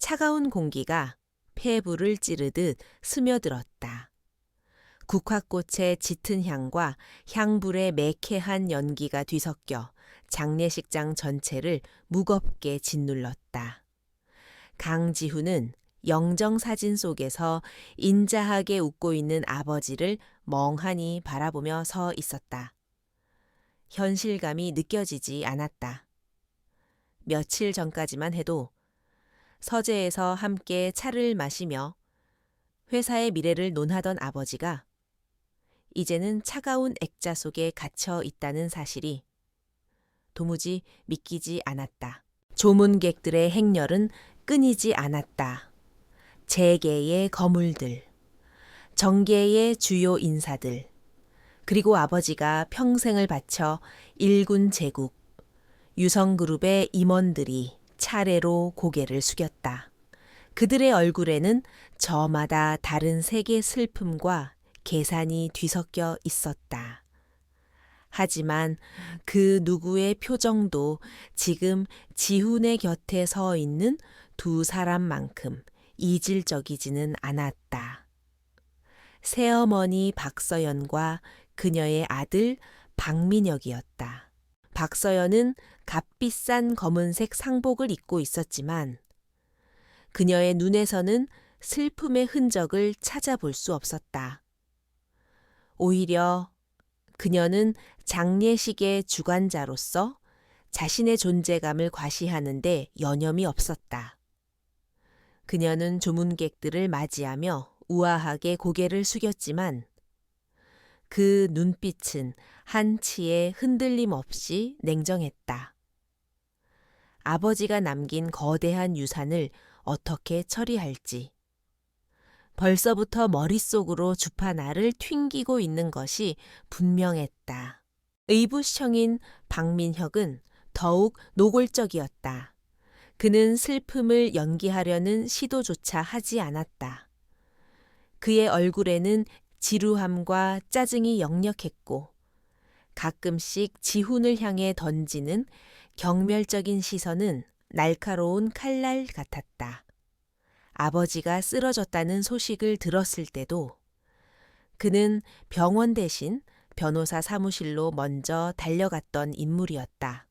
차가운 공기가 폐부를 찌르듯 스며들었다. 국화꽃의 짙은 향과 향불의 매캐한 연기가 뒤섞여 장례식장 전체를 무겁게 짓눌렀다. 강지훈은 영정사진 속에서 인자하게 웃고 있는 아버지를 멍하니 바라보며 서 있었다. 현실감이 느껴지지 않았다. 며칠 전까지만 해도 서재에서 함께 차를 마시며 회사의 미래를 논하던 아버지가 이제는 차가운 액자 속에 갇혀 있다는 사실이 도무지 믿기지 않았다. 조문객들의 행렬은 끊이지 않았다. 재계의 거물들, 정계의 주요 인사들, 그리고 아버지가 평생을 바쳐 일군 제국, 유성그룹의 임원들이 차례로 고개를 숙였다. 그들의 얼굴에는 저마다 다른 색의 슬픔과 계산이 뒤섞여 있었다. 하지만 그 누구의 표정도 지금 지훈의 곁에 서 있는 두 사람만큼 이질적이지는 않았다. 새어머니 박서연과 그녀의 아들 박민혁이었다. 박서연은 값비싼 검은색 상복을 입고 있었지만 그녀의 눈에서는 슬픔의 흔적을 찾아볼 수 없었다. 오히려 그녀는 장례식의 주관자로서 자신의 존재감을 과시하는데 여념이 없었다. 그녀는 조문객들을 맞이하며 우아하게 고개를 숙였지만 그 눈빛은 한치의 흔들림 없이 냉정했다. 아버지가 남긴 거대한 유산을 어떻게 처리할지 벌써부터 머릿속으로 주파날을 튕기고 있는 것이 분명했다. 의붓형인 박민혁은 더욱 노골적이었다. 그는 슬픔을 연기하려는 시도조차 하지 않았다. 그의 얼굴에는 지루함과 짜증이 역력했고 가끔씩 지훈을 향해 던지는 경멸적인 시선은 날카로운 칼날 같았다. 아버지가 쓰러졌다는 소식을 들었을 때도 그는 병원 대신 변호사 사무실로 먼저 달려갔던 인물이었다.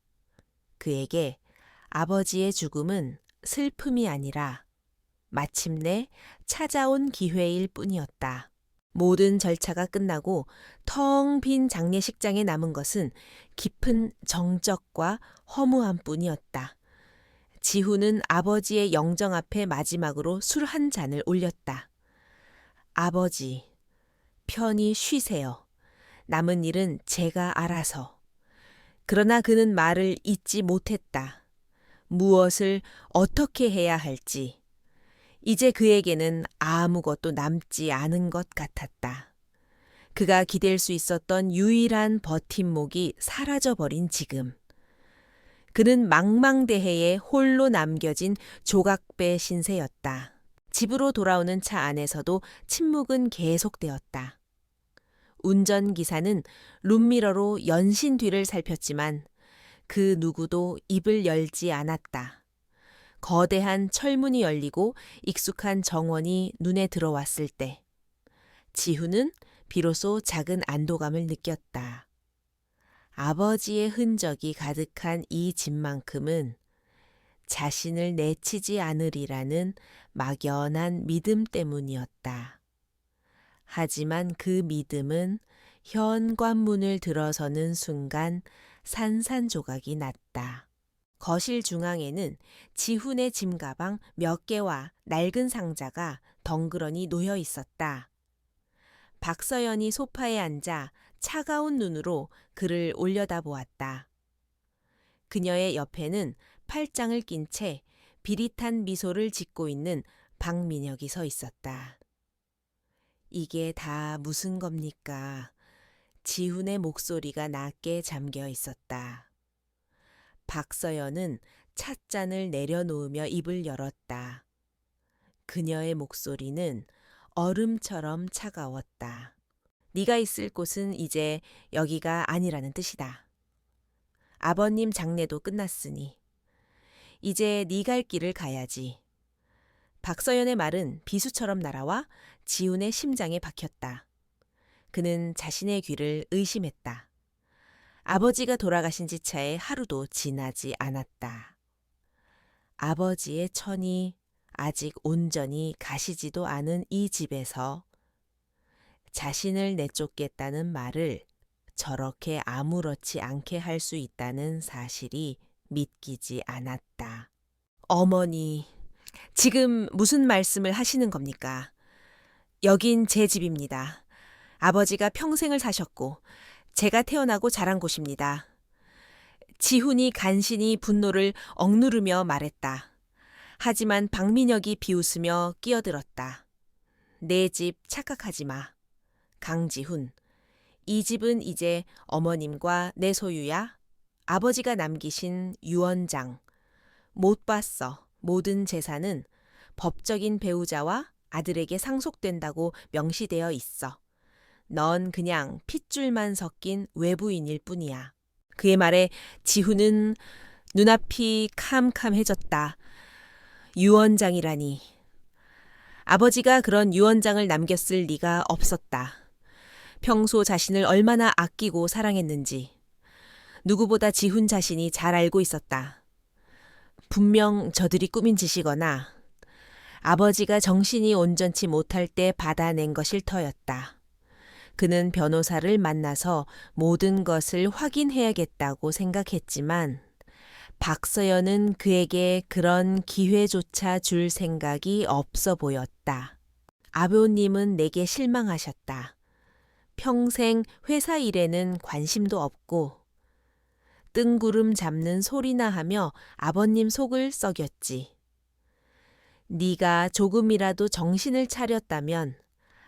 그에게 아버지의 죽음은 슬픔이 아니라 마침내 찾아온 기회일 뿐이었다. 모든 절차가 끝나고 텅 빈 장례식장에 남은 것은 깊은 정적과 허무함 뿐이었다. 지훈은 아버지의 영정 앞에 마지막으로 술 한 잔을 올렸다. 아버지, 편히 쉬세요. 남은 일은 제가 알아서. 그러나 그는 말을 잇지 못했다. 무엇을 어떻게 해야 할지. 이제 그에게는 아무것도 남지 않은 것 같았다. 그가 기댈 수 있었던 유일한 버팀목이 사라져버린 지금. 그는 망망대해에 홀로 남겨진 조각배 신세였다. 집으로 돌아오는 차 안에서도 침묵은 계속되었다. 운전기사는 룸미러로 연신 뒤를 살폈지만 그 누구도 입을 열지 않았다. 거대한 철문이 열리고 익숙한 정원이 눈에 들어왔을 때 지훈은 비로소 작은 안도감을 느꼈다. 아버지의 흔적이 가득한 이 집만큼은 자신을 내치지 않으리라는 막연한 믿음 때문이었다. 하지만 그 믿음은 현관문을 들어서는 순간 산산조각이 났다. 거실 중앙에는 지훈의 짐가방 몇 개와 낡은 상자가 덩그러니 놓여 있었다. 박서연이 소파에 앉아 차가운 눈으로 그를 올려다보았다. 그녀의 옆에는 팔짱을 낀 채 비릿한 미소를 짓고 있는 박민혁이 서 있었다. 이게 다 무슨 겁니까? 지훈의 목소리가 낮게 잠겨 있었다. 박서연은 찻잔을 내려놓으며 입을 열었다. 그녀의 목소리는 얼음처럼 차가웠다. 네가 있을 곳은 이제 여기가 아니라는 뜻이다. 아버님 장례도 끝났으니 이제 네 갈 길을 가야지. 박서연의 말은 비수처럼 날아와 지훈의 심장에 박혔다. 그는 자신의 귀를 의심했다. 아버지가 돌아가신 지 차에 하루도 지나지 않았다. 아버지의 천이 아직 온전히 가시지도 않은 이 집에서 자신을 내쫓겠다는 말을 저렇게 아무렇지 않게 할 수 있다는 사실이 믿기지 않았다. 어머니, 지금 무슨 말씀을 하시는 겁니까? 여긴 제 집입니다. 아버지가 평생을 사셨고 제가 태어나고 자란 곳입니다. 지훈이 간신히 분노를 억누르며 말했다. 하지만 박민혁이 비웃으며 끼어들었다. 내 집 착각하지 마. 강지훈, 이 집은 이제 어머님과 내 소유야. 아버지가 남기신 유언장. 못 봤어. 모든 재산은 법적인 배우자와 아들에게 상속된다고 명시되어 있어. 넌 그냥 핏줄만 섞인 외부인일 뿐이야. 그의 말에 지훈은 눈앞이 캄캄해졌다. 유언장이라니. 아버지가 그런 유언장을 남겼을 리가 없었다. 평소 자신을 얼마나 아끼고 사랑했는지 누구보다 지훈 자신이 잘 알고 있었다. 분명 저들이 꾸민 짓이거나 아버지가 정신이 온전치 못할 때 받아낸 것일 터였다. 그는 변호사를 만나서 모든 것을 확인해야겠다고 생각했지만 박서연은 그에게 그런 기회조차 줄 생각이 없어 보였다. 아버님은 내게 실망하셨다. 평생 회사 일에는 관심도 없고 뜬구름 잡는 소리나 하며 아버님 속을 썩였지. 네가 조금이라도 정신을 차렸다면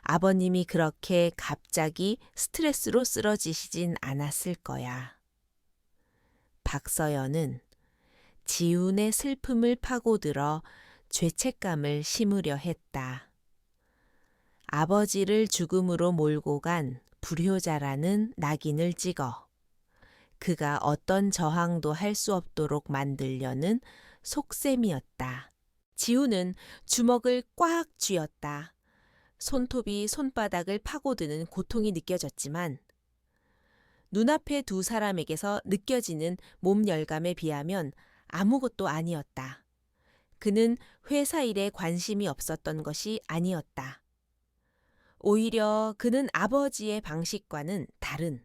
아버님이 그렇게 갑자기 스트레스로 쓰러지시진 않았을 거야. 박서연은 지훈의 슬픔을 파고들어 죄책감을 심으려 했다. 아버지를 죽음으로 몰고 간 불효자라는 낙인을 찍어 그가 어떤 저항도 할 수 없도록 만들려는 속셈이었다. 지훈은 주먹을 꽉 쥐었다. 손톱이 손바닥을 파고드는 고통이 느껴졌지만 눈앞의 두 사람에게서 느껴지는 몸 열감에 비하면 아무것도 아니었다. 그는 회사 일에 관심이 없었던 것이 아니었다. 오히려 그는 아버지의 방식과는 다른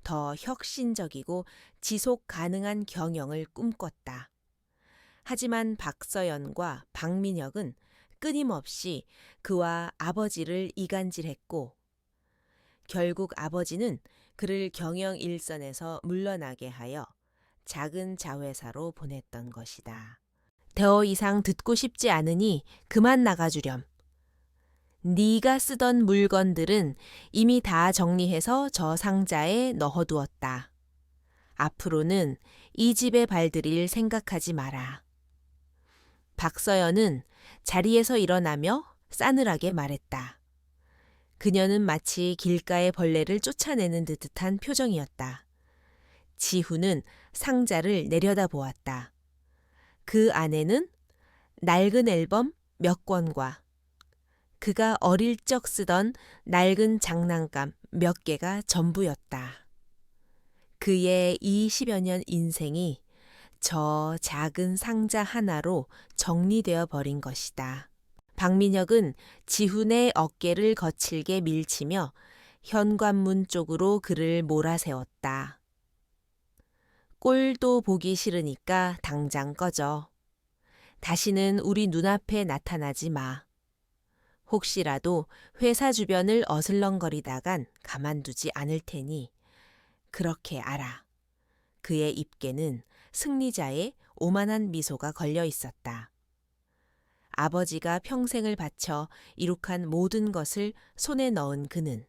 더 혁신적이고 지속 가능한 경영을 꿈꿨다. 하지만 박서연과 박민혁은 끊임없이 그와 아버지를 이간질했고 결국 아버지는 그를 경영 일선에서 물러나게 하여 작은 자회사로 보냈던 것이다. 더 이상 듣고 싶지 않으니 그만 나가주렴. 네가 쓰던 물건들은 이미 다 정리해서 저 상자에 넣어두었다. 앞으로는 이 집에 발들일 생각하지 마라. 박서연은 자리에서 일어나며 싸늘하게 말했다. 그녀는 마치 길가의 벌레를 쫓아내는 듯한 표정이었다. 지훈은 상자를 내려다보았다. 그 안에는 낡은 앨범 몇 권과 그가 어릴 적 쓰던 낡은 장난감 몇 개가 전부였다. 그의 20여 년 인생이 저 작은 상자 하나로 정리되어 버린 것이다. 박민혁은 지훈의 어깨를 거칠게 밀치며 현관문 쪽으로 그를 몰아세웠다. 꼴도 보기 싫으니까 당장 꺼져. 다시는 우리 눈앞에 나타나지 마. 혹시라도 회사 주변을 어슬렁거리다간 가만두지 않을 테니 그렇게 알아. 그의 입에는 승리자의 오만한 미소가 걸려 있었다. 아버지가 평생을 바쳐 이룩한 모든 것을 손에 넣은 그는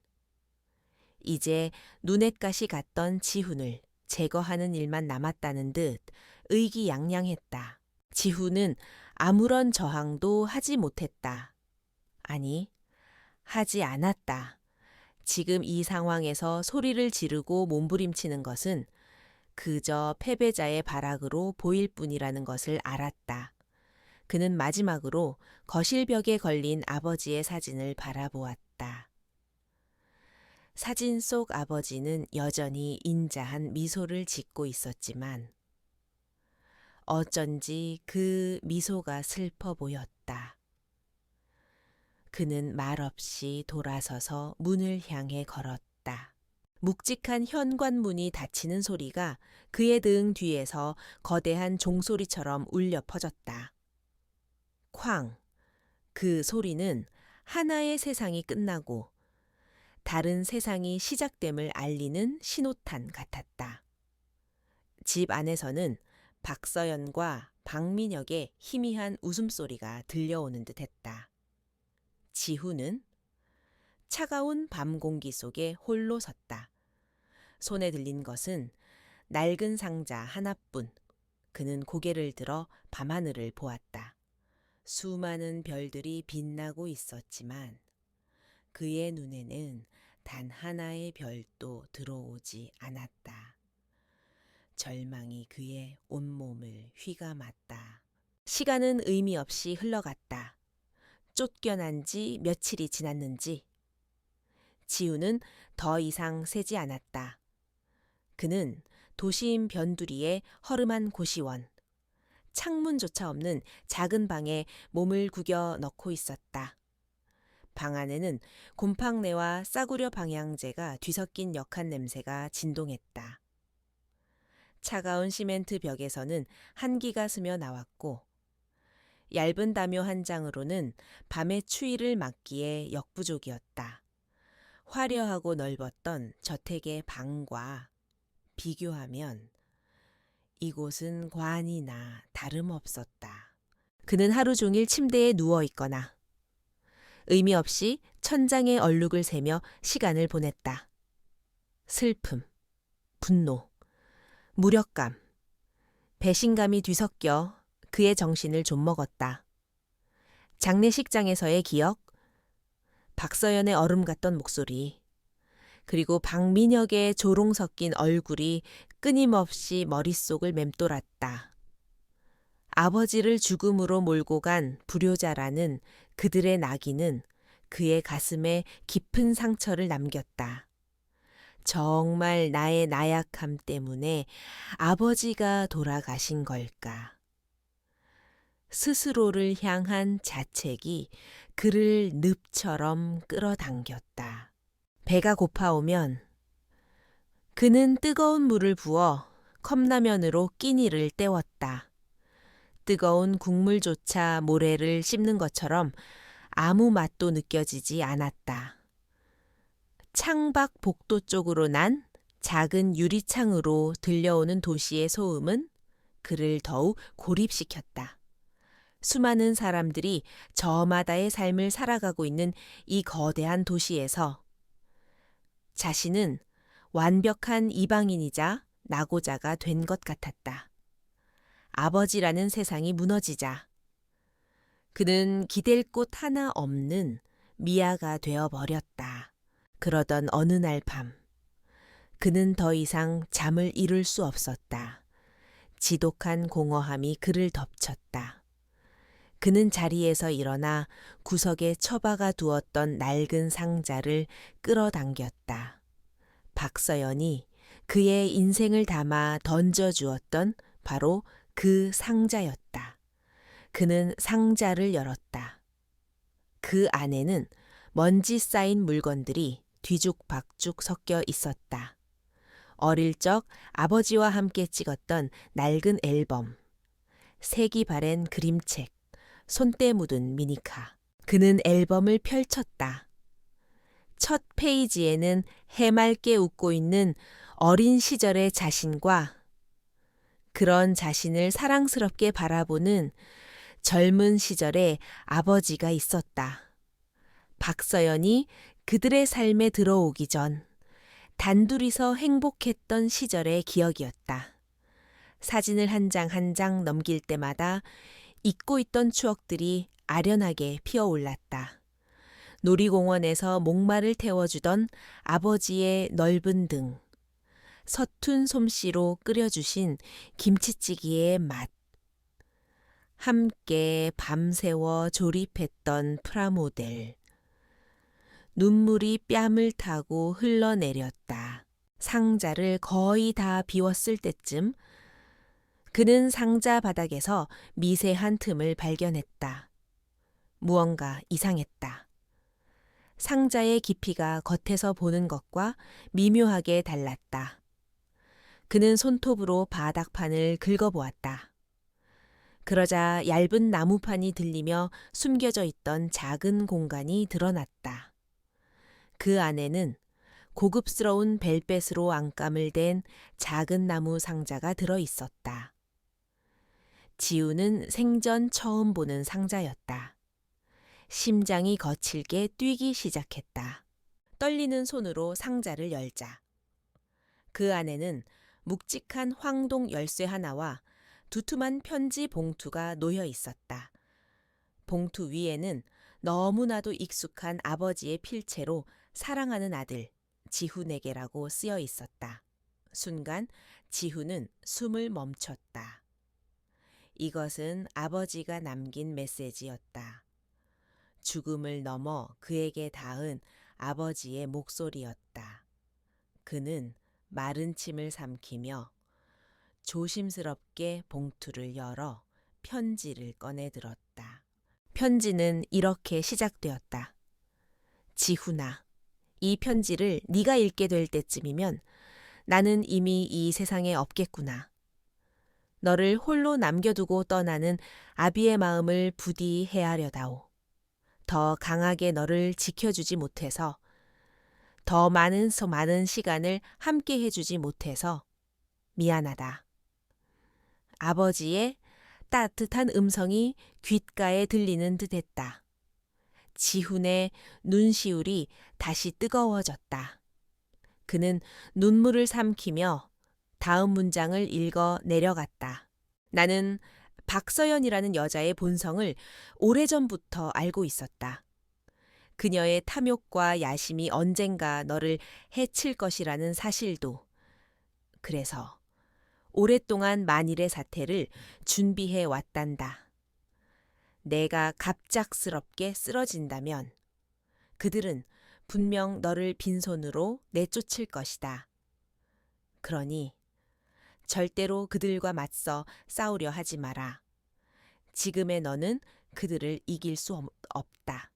이제 눈엣가시 같던 지훈을 제거하는 일만 남았다는 듯 의기양양했다. 지훈은 아무런 저항도 하지 못했다. 아니, 하지 않았다. 지금 이 상황에서 소리를 지르고 몸부림치는 것은 그저 패배자의 발악으로 보일 뿐이라는 것을 알았다. 그는 마지막으로 거실 벽에 걸린 아버지의 사진을 바라보았다. 사진 속 아버지는 여전히 인자한 미소를 짓고 있었지만 어쩐지 그 미소가 슬퍼 보였다. 그는 말없이 돌아서서 문을 향해 걸었다. 묵직한 현관문이 닫히는 소리가 그의 등 뒤에서 거대한 종소리처럼 울려 퍼졌다. 쾅! 그 소리는 하나의 세상이 끝나고 다른 세상이 시작됨을 알리는 신호탄 같았다. 집 안에서는 박서연과 박민혁의 희미한 웃음소리가 들려오는 듯했다. 지훈은 차가운 밤 공기 속에 홀로 섰다. 손에 들린 것은 낡은 상자 하나뿐. 그는 고개를 들어 밤하늘을 보았다. 수많은 별들이 빛나고 있었지만 그의 눈에는 단 하나의 별도 들어오지 않았다. 절망이 그의 온몸을 휘감았다. 시간은 의미 없이 흘러갔다. 쫓겨난 지 며칠이 지났는지. 지우는 더 이상 새지 않았다. 그는 도심 변두리의 허름한 고시원, 창문조차 없는 작은 방에 몸을 구겨 넣고 있었다. 방 안에는 곰팡내와 싸구려 방향제가 뒤섞인 역한 냄새가 진동했다. 차가운 시멘트 벽에서는 한기가 스며 나왔고 얇은 담요 한 장으로는 밤의 추위를 막기에 역부족이었다. 화려하고 넓었던 저택의 방과 비교하면 이곳은 관이나 다름없었다. 그는 하루 종일 침대에 누워 있거나 의미 없이 천장의 얼룩을 세며 시간을 보냈다. 슬픔, 분노, 무력감, 배신감이 뒤섞여 그의 정신을 좀먹었다. 장례식장에서의 기억, 박서연의 얼음 같던 목소리, 그리고 박민혁의 조롱 섞인 얼굴이 끊임없이 머릿속을 맴돌았다. 아버지를 죽음으로 몰고 간 불효자라는 그들의 낙인은 그의 가슴에 깊은 상처를 남겼다. 정말 나의 나약함 때문에 아버지가 돌아가신 걸까? 스스로를 향한 자책이 그를 늪처럼 끌어당겼다. 배가 고파오면 그는 뜨거운 물을 부어 컵라면으로 끼니를 때웠다. 뜨거운 국물조차 모래를 씹는 것처럼 아무 맛도 느껴지지 않았다. 창밖 복도 쪽으로 난 작은 유리창으로 들려오는 도시의 소음은 그를 더욱 고립시켰다. 수많은 사람들이 저마다의 삶을 살아가고 있는 이 거대한 도시에서 자신은 완벽한 이방인이자 낙오자가 된 것 같았다. 아버지라는 세상이 무너지자 그는 기댈 곳 하나 없는 미아가 되어버렸다. 그러던 어느 날 밤 그는 더 이상 잠을 이룰 수 없었다. 지독한 공허함이 그를 덮쳤다. 그는 자리에서 일어나 구석에 처박아 두었던 낡은 상자를 끌어당겼다. 박서연이 그의 인생을 담아 던져주었던 바로 그 상자였다. 그는 상자를 열었다. 그 안에는 먼지 쌓인 물건들이 뒤죽박죽 섞여 있었다. 어릴 적 아버지와 함께 찍었던 낡은 앨범, 색이 바랜 그림책, 손때 묻은 미니카. 그는 앨범을 펼쳤다. 첫 페이지에는 해맑게 웃고 있는 어린 시절의 자신과 그런 자신을 사랑스럽게 바라보는 젊은 시절의 아버지가 있었다. 박서연이 그들의 삶에 들어오기 전 단둘이서 행복했던 시절의 기억이었다. 사진을 한 장 한 장 넘길 때마다 잊고 있던 추억들이 아련하게 피어올랐다. 놀이공원에서 목마를 태워주던 아버지의 넓은 등, 서툰 솜씨로 끓여주신 김치찌개의 맛, 함께 밤새워 조립했던 프라모델. 눈물이 뺨을 타고 흘러내렸다. 상자를 거의 다 비웠을 때쯤 그는 상자 바닥에서 미세한 틈을 발견했다. 무언가 이상했다. 상자의 깊이가 겉에서 보는 것과 미묘하게 달랐다. 그는 손톱으로 바닥판을 긁어보았다. 그러자 얇은 나무판이 들리며 숨겨져 있던 작은 공간이 드러났다. 그 안에는 고급스러운 벨벳으로 안감을 댄 작은 나무 상자가 들어 있었다. 지우는 생전 처음 보는 상자였다. 심장이 거칠게 뛰기 시작했다. 떨리는 손으로 상자를 열자. 그 안에는 묵직한 황동 열쇠 하나와 두툼한 편지 봉투가 놓여 있었다. 봉투 위에는 너무나도 익숙한 아버지의 필체로 사랑하는 아들, 지훈에게라고 쓰여 있었다. 순간 지훈은 숨을 멈췄다. 이것은 아버지가 남긴 메시지였다. 죽음을 넘어 그에게 닿은 아버지의 목소리였다. 그는 마른 침을 삼키며 조심스럽게 봉투를 열어 편지를 꺼내 들었다. 편지는 이렇게 시작되었다. 지훈아, 이 편지를 네가 읽게 될 때쯤이면 나는 이미 이 세상에 없겠구나. 너를 홀로 남겨두고 떠나는 아비의 마음을 부디 헤아려다오. 더 강하게 너를 지켜주지 못해서, 더 많은 시간을 함께 해주지 못해서 미안하다. 아버지의 따뜻한 음성이 귓가에 들리는 듯했다. 지훈의 눈시울이 다시 뜨거워졌다. 그는 눈물을 삼키며 다음 문장을 읽어 내려갔다. 나는 박서연이라는 여자의 본성을 오래전부터 알고 있었다. 그녀의 탐욕과 야심이 언젠가 너를 해칠 것이라는 사실도. 그래서 오랫동안 만일의 사태를 준비해 왔단다. 내가 갑작스럽게 쓰러진다면 그들은 분명 너를 빈손으로 내쫓을 것이다. 그러니 절대로 그들과 맞서 싸우려 하지 마라. 지금의 너는 그들을 이길 수 없다.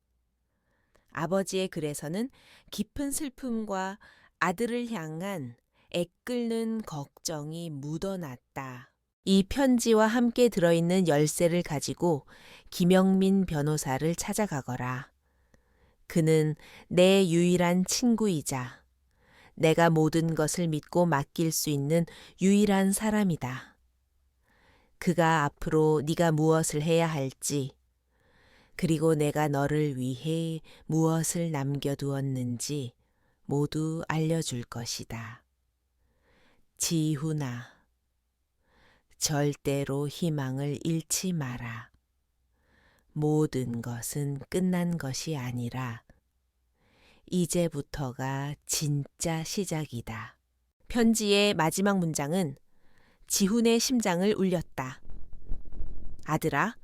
아버지의 글에서는 깊은 슬픔과 아들을 향한 애끓는 걱정이 묻어났다. 이 편지와 함께 들어있는 열쇠를 가지고 김영민 변호사를 찾아가거라. 그는 내 유일한 친구이자 내가 모든 것을 믿고 맡길 수 있는 유일한 사람이다. 그가 앞으로 네가 무엇을 해야 할지, 그리고 내가 너를 위해 무엇을 남겨두었는지 모두 알려줄 것이다. 지훈아, 절대로 희망을 잃지 마라. 모든 것은 끝난 것이 아니라 이제부터가 진짜 시작이다. 편지의 마지막 문장은 지훈의 심장을 울렸다. 아들아,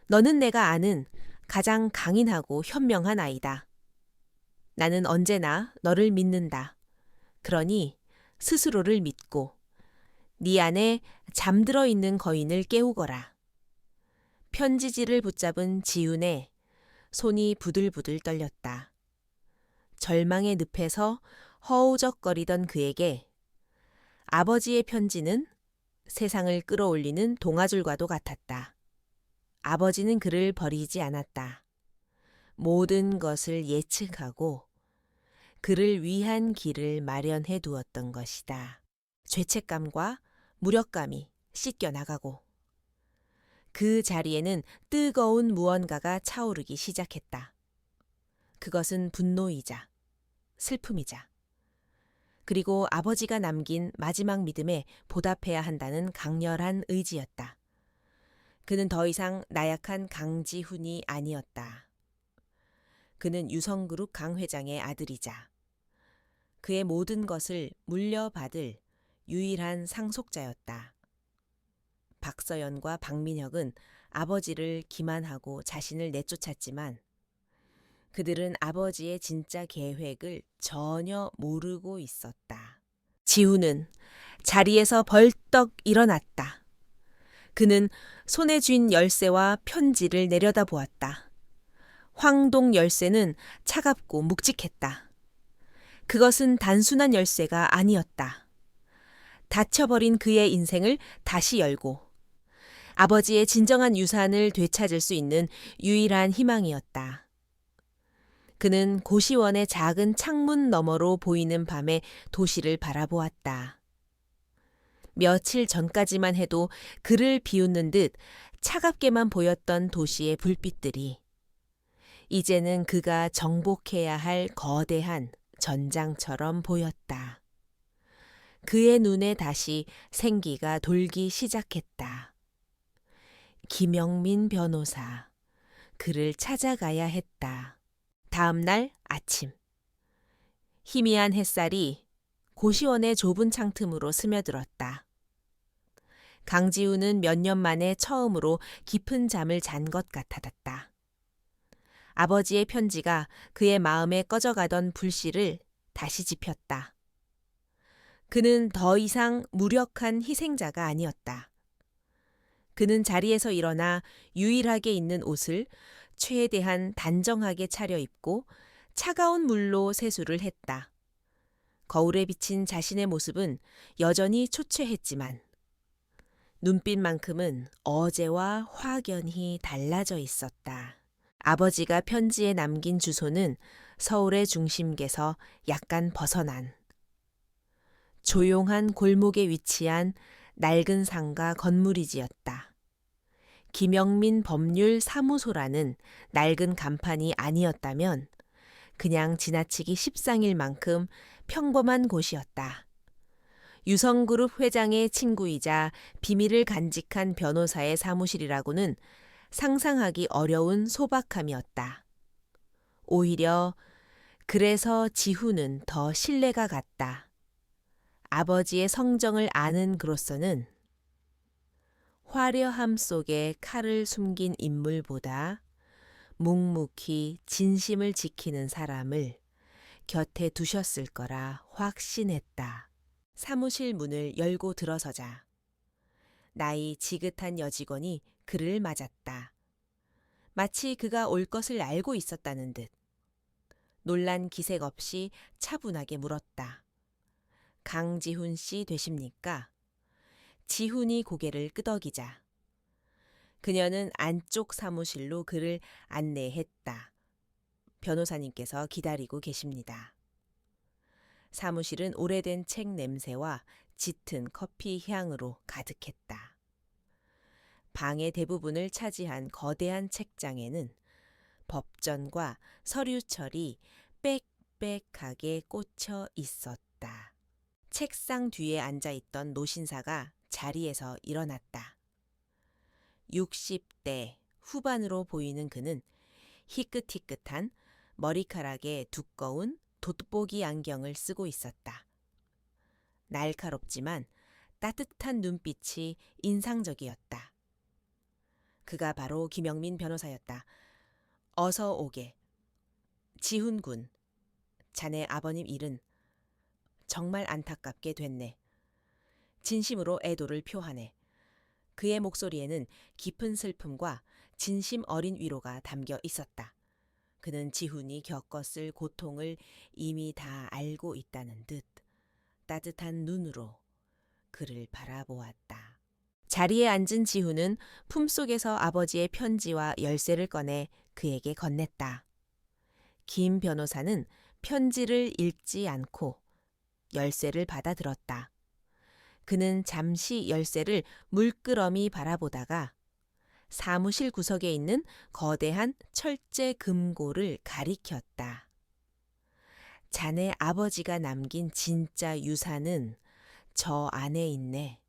너는 내가 아는 가장 강인하고 현명한 아이다. 나는 언제나 너를 믿는다. 그러니 스스로를 믿고 네 안에 잠들어 있는 거인을 깨우거라. 편지지를 붙잡은 지훈의 손이 부들부들 떨렸다. 절망의 늪에서 허우적거리던 그에게 아버지의 편지는 세상을 끌어올리는 동아줄과도 같았다. 아버지는 그를 버리지 않았다. 모든 것을 예측하고 그를 위한 길을 마련해 두었던 것이다. 죄책감과 무력감이 씻겨나가고 그 자리에는 뜨거운 무언가가 차오르기 시작했다. 그것은 분노이자 슬픔이자 그리고 아버지가 남긴 마지막 믿음에 보답해야 한다는 강렬한 의지였다. 그는 더 이상 나약한 강지훈이 아니었다. 그는 유성그룹 강 회장의 아들이자 그의 모든 것을 물려받을 유일한 상속자였다. 박서연과 박민혁은 아버지를 기만하고 자신을 내쫓았지만 그들은 아버지의 진짜 계획을 전혀 모르고 있었다. 지훈은 자리에서 벌떡 일어났다. 그는 손에 쥔 열쇠와 편지를 내려다보았다. 황동 열쇠는 차갑고 묵직했다. 그것은 단순한 열쇠가 아니었다. 닫혀버린 그의 인생을 다시 열고 아버지의 진정한 유산을 되찾을 수 있는 유일한 희망이었다. 그는 고시원의 작은 창문 너머로 보이는 밤의 도시를 바라보았다. 며칠 전까지만 해도 그를 비웃는 듯 차갑게만 보였던 도시의 불빛들이 이제는 그가 정복해야 할 거대한 전장처럼 보였다. 그의 눈에 다시 생기가 돌기 시작했다. 김영민 변호사, 그를 찾아가야 했다. 다음 날 아침. 희미한 햇살이 고시원의 좁은 창틈으로 스며들었다. 강지우는 몇 년 만에 처음으로 깊은 잠을 잔 것 같았다. 아버지의 편지가 그의 마음에 꺼져가던 불씨를 다시 지폈다. 그는 더 이상 무력한 희생자가 아니었다. 그는 자리에서 일어나 유일하게 있는 옷을 최대한 단정하게 차려입고 차가운 물로 세수를 했다. 거울에 비친 자신의 모습은 여전히 초췌했지만 눈빛만큼은 어제와 확연히 달라져 있었다. 아버지가 편지에 남긴 주소는 서울의 중심계에서 약간 벗어난 조용한 골목에 위치한 낡은 상가 건물이지였다. 김영민 법률 사무소라는 낡은 간판이 아니었다면 그냥 지나치기 십상일 만큼 평범한 곳이었다. 유성그룹 회장의 친구이자 비밀을 간직한 변호사의 사무실이라고는 상상하기 어려운 소박함이었다. 오히려 그래서 지훈은 더 신뢰가 갔다. 아버지의 성정을 아는 그로서는 화려함 속에 칼을 숨긴 인물보다 묵묵히 진심을 지키는 사람을 곁에 두셨을 거라 확신했다. 사무실 문을 열고 들어서자 나이 지긋한 여직원이 그를 맞았다. 마치 그가 올 것을 알고 있었다는 듯. 놀란 기색 없이 차분하게 물었다. 강지훈 씨 되십니까? 지훈이 고개를 끄덕이자 그녀는 안쪽 사무실로 그를 안내했다. 변호사님께서 기다리고 계십니다. 사무실은 오래된 책 냄새와 짙은 커피 향으로 가득했다. 방의 대부분을 차지한 거대한 책장에는 법전과 서류철이 빽빽하게 꽂혀 있었다. 책상 뒤에 앉아있던 노신사가 자리에서 일어났다. 60대 후반으로 보이는 그는 희끗희끗한 머리카락에 두꺼운 돋보기 안경을 쓰고 있었다. 날카롭지만 따뜻한 눈빛이 인상적이었다. 그가 바로 김영민 변호사였다. 어서 오게. 지훈 군, 자네 아버님 일은 정말 안타깝게 됐네. 진심으로 애도를 표하네. 그의 목소리에는 깊은 슬픔과 진심 어린 위로가 담겨 있었다. 그는 지훈이 겪었을 고통을 이미 다 알고 있다는 듯 따뜻한 눈으로 그를 바라보았다. 자리에 앉은 지훈은 품속에서 아버지의 편지와 열쇠를 꺼내 그에게 건넸다. 김 변호사는 편지를 읽지 않고 열쇠를 받아들었다. 그는 잠시 열쇠를 물끄러미 바라보다가 사무실 구석에 있는 거대한 철제 금고를 가리켰다. 자네 아버지가 남긴 진짜 유산은 저 안에 있네.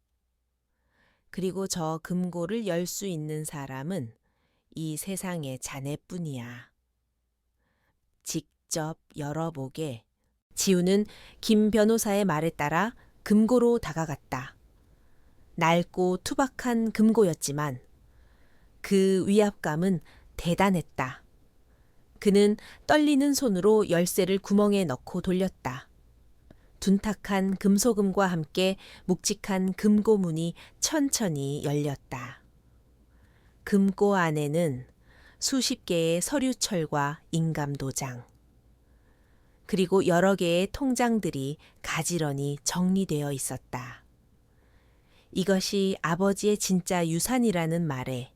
그리고 저 금고를 열 수 있는 사람은 이 세상에 자네뿐이야. 직접 열어보게. 지우는 김 변호사의 말에 따라 금고로 다가갔다. 낡고 투박한 금고였지만 그 위압감은 대단했다. 그는 떨리는 손으로 열쇠를 구멍에 넣고 돌렸다. 둔탁한 금소금과 함께 묵직한 금고문이 천천히 열렸다. 금고 안에는 수십 개의 서류철과 인감도장, 그리고 여러 개의 통장들이 가지런히 정리되어 있었다. 이것이 아버지의 진짜 유산이라는 말에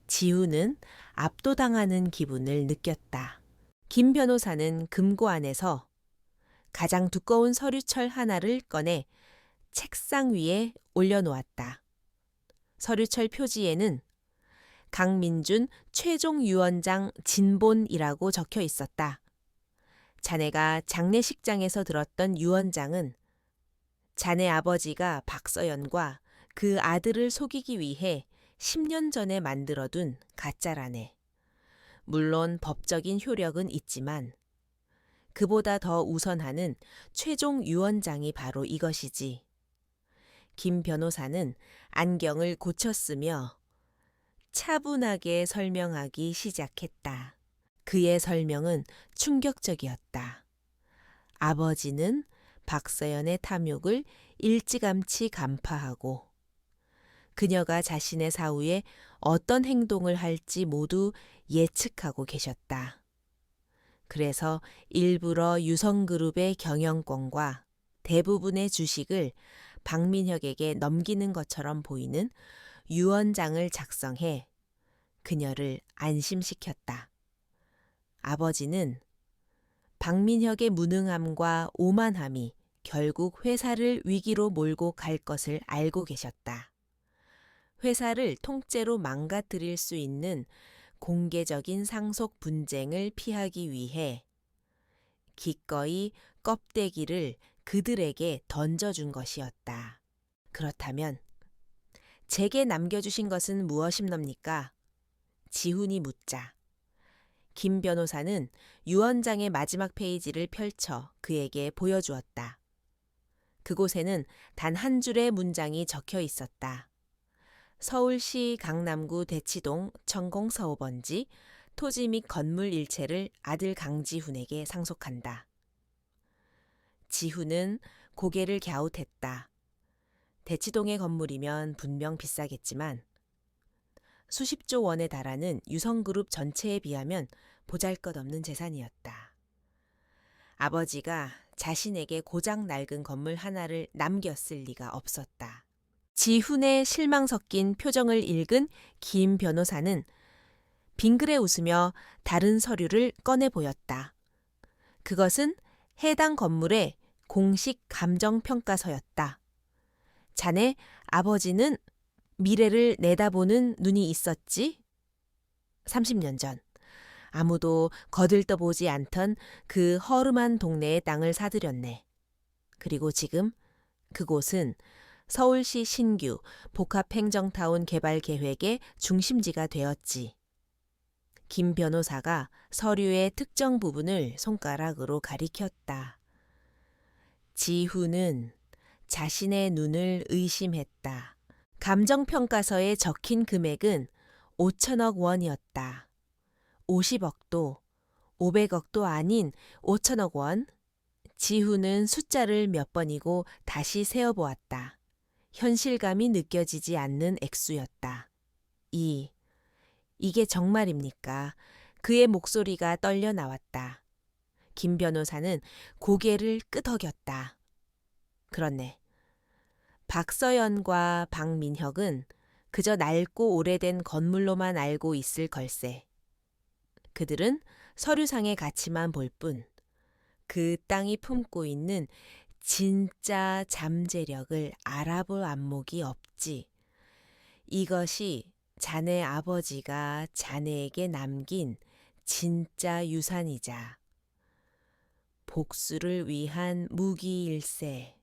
지우는 압도당하는 기분을 느꼈다. 김 변호사는 금고 안에서 가장 두꺼운 서류철 하나를 꺼내 책상 위에 올려놓았다. 서류철 표지에는 강민준 최종위원장 진본이라고 적혀 있었다. 자네가 장례식장에서 들었던 유언장은 자네 아버지가 박서연과 그 아들을 속이기 위해 10년 전에 만들어둔 가짜라네. 물론 법적인 효력은 있지만 그보다 더 우선하는 최종 유언장이 바로 이것이지. 김 변호사는 안경을 고쳤으며 차분하게 설명하기 시작했다. 그의 설명은 충격적이었다. 아버지는 박서연의 탐욕을 일찌감치 간파하고 그녀가 자신의 사후에 어떤 행동을 할지 모두 예측하고 계셨다. 그래서 일부러 유성그룹의 경영권과 대부분의 주식을 박민혁에게 넘기는 것처럼 보이는 유언장을 작성해 그녀를 안심시켰다. 아버지는 박민혁의 무능함과 오만함이 결국 회사를 위기로 몰고 갈 것을 알고 계셨다. 회사를 통째로 망가뜨릴 수 있는 공개적인 상속 분쟁을 피하기 위해 기꺼이 껍데기를 그들에게 던져준 것이었다. 그렇다면 제게 남겨주신 것은 무엇입니까? 지훈이 묻자 김 변호사는 유언장의 마지막 페이지를 펼쳐 그에게 보여주었다. 그곳에는 단 한 줄의 문장이 적혀 있었다. 서울시 강남구 대치동 천공서 5번지 토지 및 건물 일체를 아들 강지훈에게 상속한다. 지훈은 고개를 갸웃했다. 대치동의 건물이면 분명 비싸겠지만 수십조 원에 달하는 유성그룹 전체에 비하면 보잘것없는 재산이었다. 아버지가 자신에게 고장 낡은 건물 하나를 남겼을 리가 없었다. 지훈의 실망 섞인 표정을 읽은 김 변호사는 빙그레 웃으며 다른 서류를 꺼내 보였다. 그것은 해당 건물의 공식 감정평가서였다. 자네 아버지는 미래를 내다보는 눈이 있었지? 30년 전 아무도 거들떠보지 않던 그 허름한 동네의 땅을 사들였네. 그리고 지금 그곳은 서울시 신규 복합행정타운 개발 계획의 중심지가 되었지. 김 변호사가 서류의 특정 부분을 손가락으로 가리켰다. 지훈은 자신의 눈을 의심했다. 감정평가서에 적힌 금액은 5천억 원이었다. 50억도 500억도 아닌 5천억 원. 지훈은 숫자를 몇 번이고 다시 세어보았다. 현실감이 느껴지지 않는 액수였다. 이게 정말입니까? 그의 목소리가 떨려 나왔다. 김 변호사는 고개를 끄덕였다. 그렇네. 박서연과 박민혁은 그저 낡고 오래된 건물로만 알고 있을 걸세. 그들은 서류상의 가치만 볼 뿐 그 땅이 품고 있는 진짜 잠재력을 알아볼 안목이 없지. 이것이 자네 아버지가 자네에게 남긴 진짜 유산이자 복수를 위한 무기일세.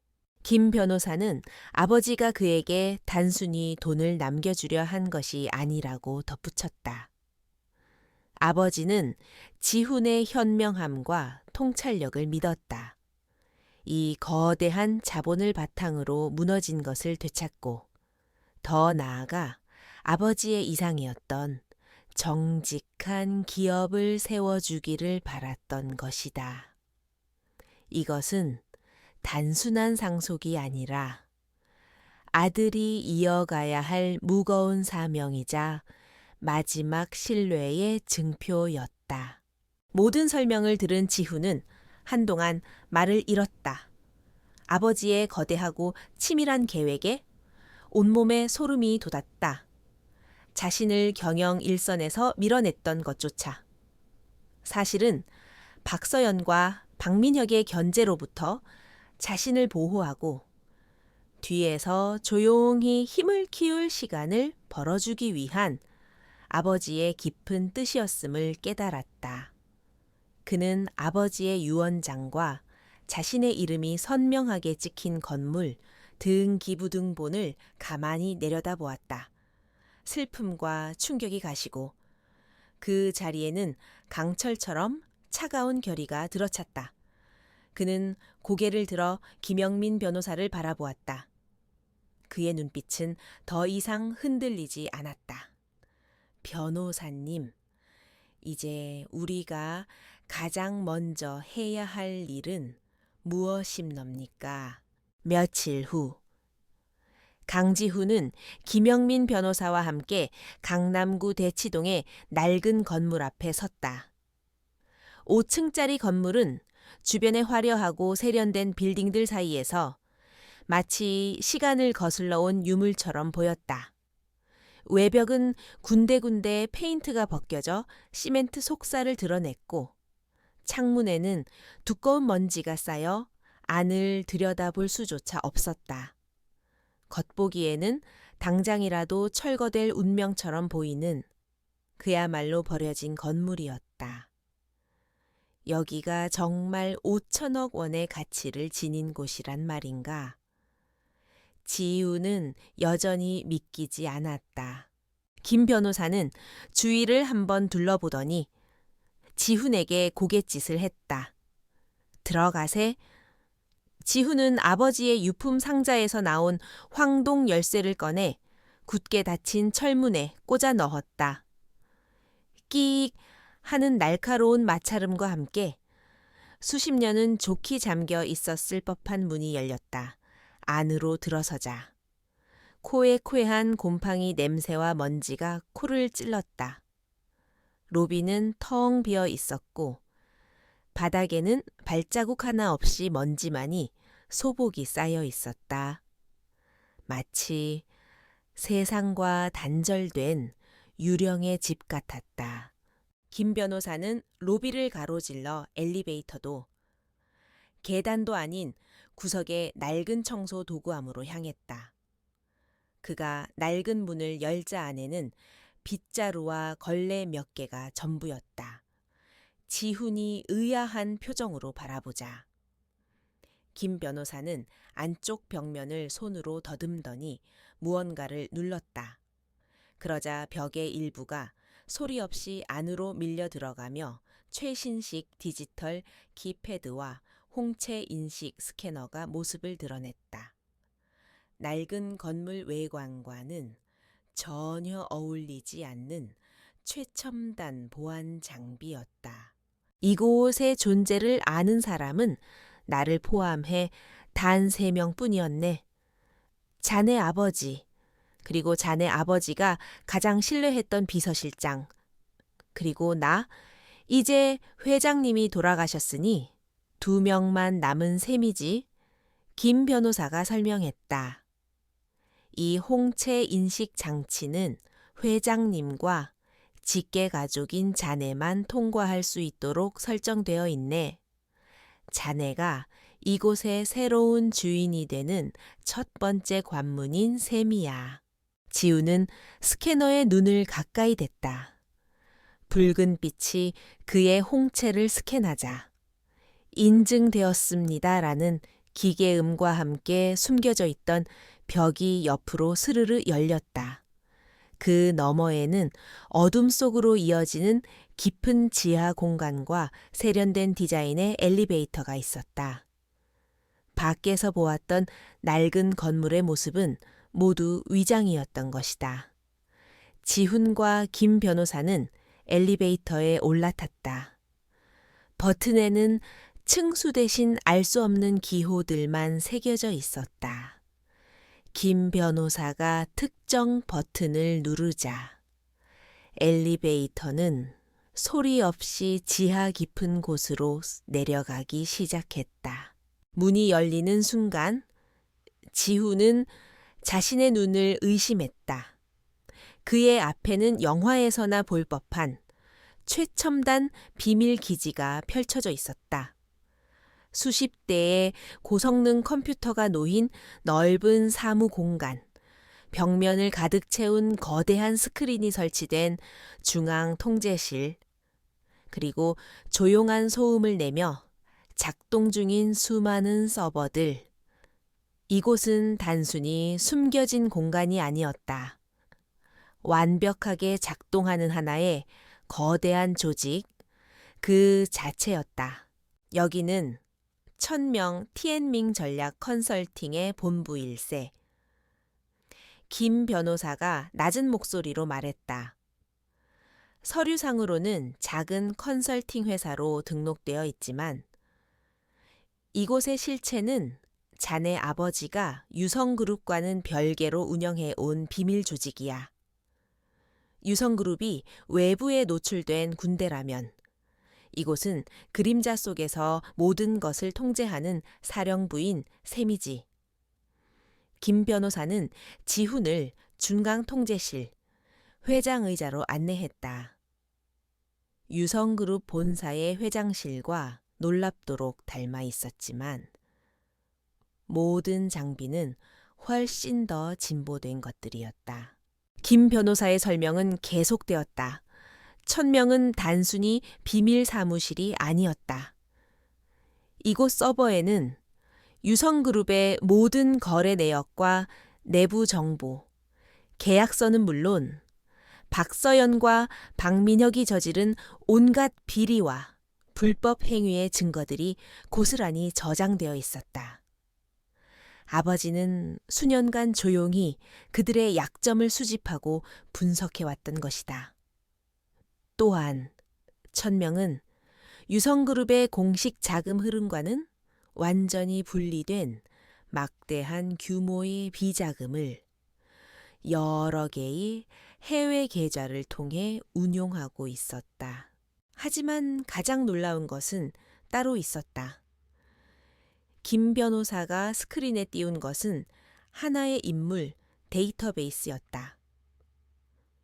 김 변호사는 아버지가 그에게 단순히 돈을 남겨주려 한 것이 아니라고 덧붙였다. 아버지는 지훈의 현명함과 통찰력을 믿었다. 이 거대한 자본을 바탕으로 무너진 것을 되찾고 더 나아가 아버지의 이상이었던 정직한 기업을 세워주기를 바랐던 것이다. 이것은 단순한 상속이 아니라 아들이 이어가야 할 무거운 사명이자 마지막 신뢰의 증표였다. 모든 설명을 들은 지훈은 한동안 말을 잃었다. 아버지의 거대하고 치밀한 계획에 온몸에 소름이 돋았다. 자신을 경영 일선에서 밀어냈던 것조차. 사실은 박서연과 박민혁의 견제로부터 자신을 보호하고 뒤에서 조용히 힘을 키울 시간을 벌어주기 위한 아버지의 깊은 뜻이었음을 깨달았다. 그는 아버지의 유언장과 자신의 이름이 선명하게 찍힌 건물 등기부등본을 가만히 내려다보았다. 슬픔과 충격이 가시고 그 자리에는 강철처럼 차가운 결의가 들어찼다. 그는 고개를 들어 김영민 변호사를 바라보았다. 그의 눈빛은 더 이상 흔들리지 않았다. 변호사님, 이제 우리가 가장 먼저 해야 할 일은 무엇입니까? 며칠 후 강지훈은 김영민 변호사와 함께 강남구 대치동의 낡은 건물 앞에 섰다. 5층짜리 건물은 주변에 화려하고 세련된 빌딩들 사이에서 마치 시간을 거슬러 온 유물처럼 보였다. 외벽은 군데군데 페인트가 벗겨져 시멘트 속살을 드러냈고 창문에는 두꺼운 먼지가 쌓여 안을 들여다볼 수조차 없었다. 겉보기에는 당장이라도 철거될 운명처럼 보이는 그야말로 버려진 건물이었다. 여기가 정말 5천억 원의 가치를 지닌 곳이란 말인가? 지우는 여전히 믿기지 않았다. 김 변호사는 주위를 한번 둘러보더니 지훈에게 고갯짓을 했다. 들어가세. 지훈은 아버지의 유품 상자에서 나온 황동 열쇠를 꺼내 굳게 닫힌 철문에 꽂아 넣었다. 끼익 하는 날카로운 마찰음과 함께 수십 년은 좋게 잠겨 있었을 법한 문이 열렸다. 안으로 들어서자 코에 쾌한 곰팡이 냄새와 먼지가 코를 찔렀다. 로비는 텅 비어 있었고 바닥에는 발자국 하나 없이 먼지만이 소복이 쌓여 있었다. 마치 세상과 단절된 유령의 집 같았다. 김 변호사는 로비를 가로질러 엘리베이터도 계단도 아닌 구석의 낡은 청소 도구함으로 향했다. 그가 낡은 문을 열자 안에는 빗자루와 걸레 몇 개가 전부였다. 지훈이 의아한 표정으로 바라보자 김 변호사는 안쪽 벽면을 손으로 더듬더니 무언가를 눌렀다. 그러자 벽의 일부가 소리 없이 안으로 밀려 들어가며 최신식 디지털 키패드와 홍채 인식 스캐너가 모습을 드러냈다. 낡은 건물 외관과는 전혀 어울리지 않는 최첨단 보안 장비였다. 이곳의 존재를 아는 사람은 나를 포함해 단 3명뿐이었네. 자네 아버지, 그리고 자네 아버지가 가장 신뢰했던 비서실장, 그리고 나, 이제 회장님이 돌아가셨으니 2명만 남은 셈이지. 김 변호사가 설명했다. 이 홍채 인식 장치는 회장님과 직계 가족인 자네만 통과할 수 있도록 설정되어 있네. 자네가 이곳의 새로운 주인이 되는 첫 번째 관문인 셈이야. 지우는 스캐너의 눈을 가까이 댔다. 붉은 빛이 그의 홍채를 스캔하자 인증되었습니다라는 기계음과 함께 숨겨져 있던 벽이 옆으로 스르르 열렸다. 그 너머에는 어둠 속으로 이어지는 깊은 지하 공간과 세련된 디자인의 엘리베이터가 있었다. 밖에서 보았던 낡은 건물의 모습은 모두 위장이었던 것이다. 지훈과 김 변호사는 엘리베이터에 올라탔다. 버튼에는 층수 대신 알 수 없는 기호들만 새겨져 있었다. 김 변호사가 특정 버튼을 누르자 엘리베이터는 소리 없이 지하 깊은 곳으로 내려가기 시작했다. 문이 열리는 순간 지훈은 자신의 눈을 의심했다. 그의 앞에는 영화에서나 볼 법한 최첨단 비밀 기지가 펼쳐져 있었다. 수십 대의 고성능 컴퓨터가 놓인 넓은 사무 공간, 벽면을 가득 채운 거대한 스크린이 설치된 중앙 통제실, 그리고 조용한 소음을 내며 작동 중인 수많은 서버들. 이곳은 단순히 숨겨진 공간이 아니었다. 완벽하게 작동하는 하나의 거대한 조직, 그 자체였다. 여기는 1000명 티엔밍 전략 컨설팅의 본부일세. 김 변호사가 낮은 목소리로 말했다. 서류상으로는 작은 컨설팅 회사로 등록되어 있지만 이곳의 실체는 자네 아버지가 유성그룹과는 별개로 운영해 온 비밀 조직이야. 유성그룹이 외부에 노출된 군대라면 이곳은 그림자 속에서 모든 것을 통제하는 사령부인 셈이지. 김 변호사는 지훈을 중앙 통제실, 회장의자로 안내했다. 유성그룹 본사의 회장실과 놀랍도록 닮아 있었지만 모든 장비는 훨씬 더 진보된 것들이었다. 김 변호사의 설명은 계속되었다. 1000명은 단순히 비밀 사무실이 아니었다. 이곳 서버에는 유성그룹의 모든 거래 내역과 내부 정보, 계약서는 물론 박서연과 박민혁이 저지른 온갖 비리와 불법 행위의 증거들이 고스란히 저장되어 있었다. 아버지는 수년간 조용히 그들의 약점을 수집하고 분석해왔던 것이다. 또한 1000명은 유성그룹의 공식 자금 흐름과는 완전히 분리된 막대한 규모의 비자금을 여러 개의 해외 계좌를 통해 운용하고 있었다. 하지만 가장 놀라운 것은 따로 있었다. 김 변호사가 스크린에 띄운 것은 하나의 인물 데이터베이스였다.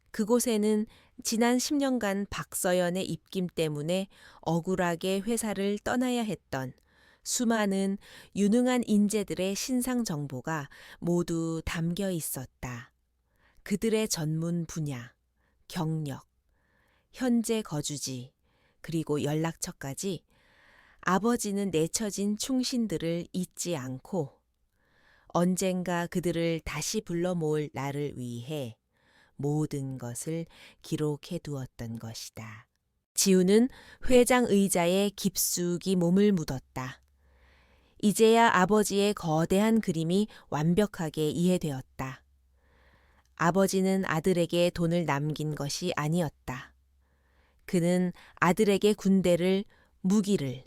그곳에는 지난 10년간 박서연의 입김 때문에 억울하게 회사를 떠나야 했던 수많은 유능한 인재들의 신상 정보가 모두 담겨 있었다. 그들의 전문 분야, 경력, 현재 거주지, 그리고 연락처까지 아버지는 내쳐진 충신들을 잊지 않고 언젠가 그들을 다시 불러 모을 날을 위해 모든 것을 기록해 두었던 것이다. 지훈은 회장 의자에 깊숙이 몸을 묻었다. 이제야 아버지의 거대한 그림이 완벽하게 이해되었다. 아버지는 아들에게 돈을 남긴 것이 아니었다. 그는 아들에게 군대를, 무기를,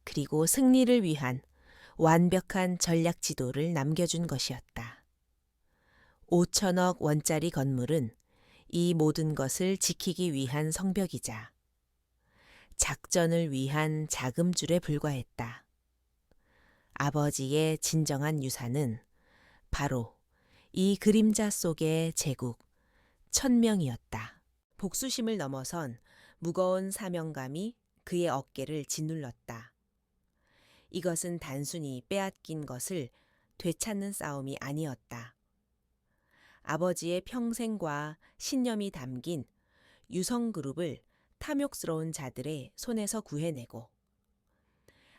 그리고 승리를 위한 완벽한 전략 지도를 남겨준 것이었다. 5천억 원짜리 건물은 이 모든 것을 지키기 위한 성벽이자 작전을 위한 자금줄에 불과했다. 아버지의 진정한 유산은 바로 이 그림자 속의 제국 1000명이었다. 복수심을 넘어선 무거운 사명감이 그의 어깨를 짓눌렀다. 이것은 단순히 빼앗긴 것을 되찾는 싸움이 아니었다. 아버지의 평생과 신념이 담긴 유성그룹을 탐욕스러운 자들의 손에서 구해내고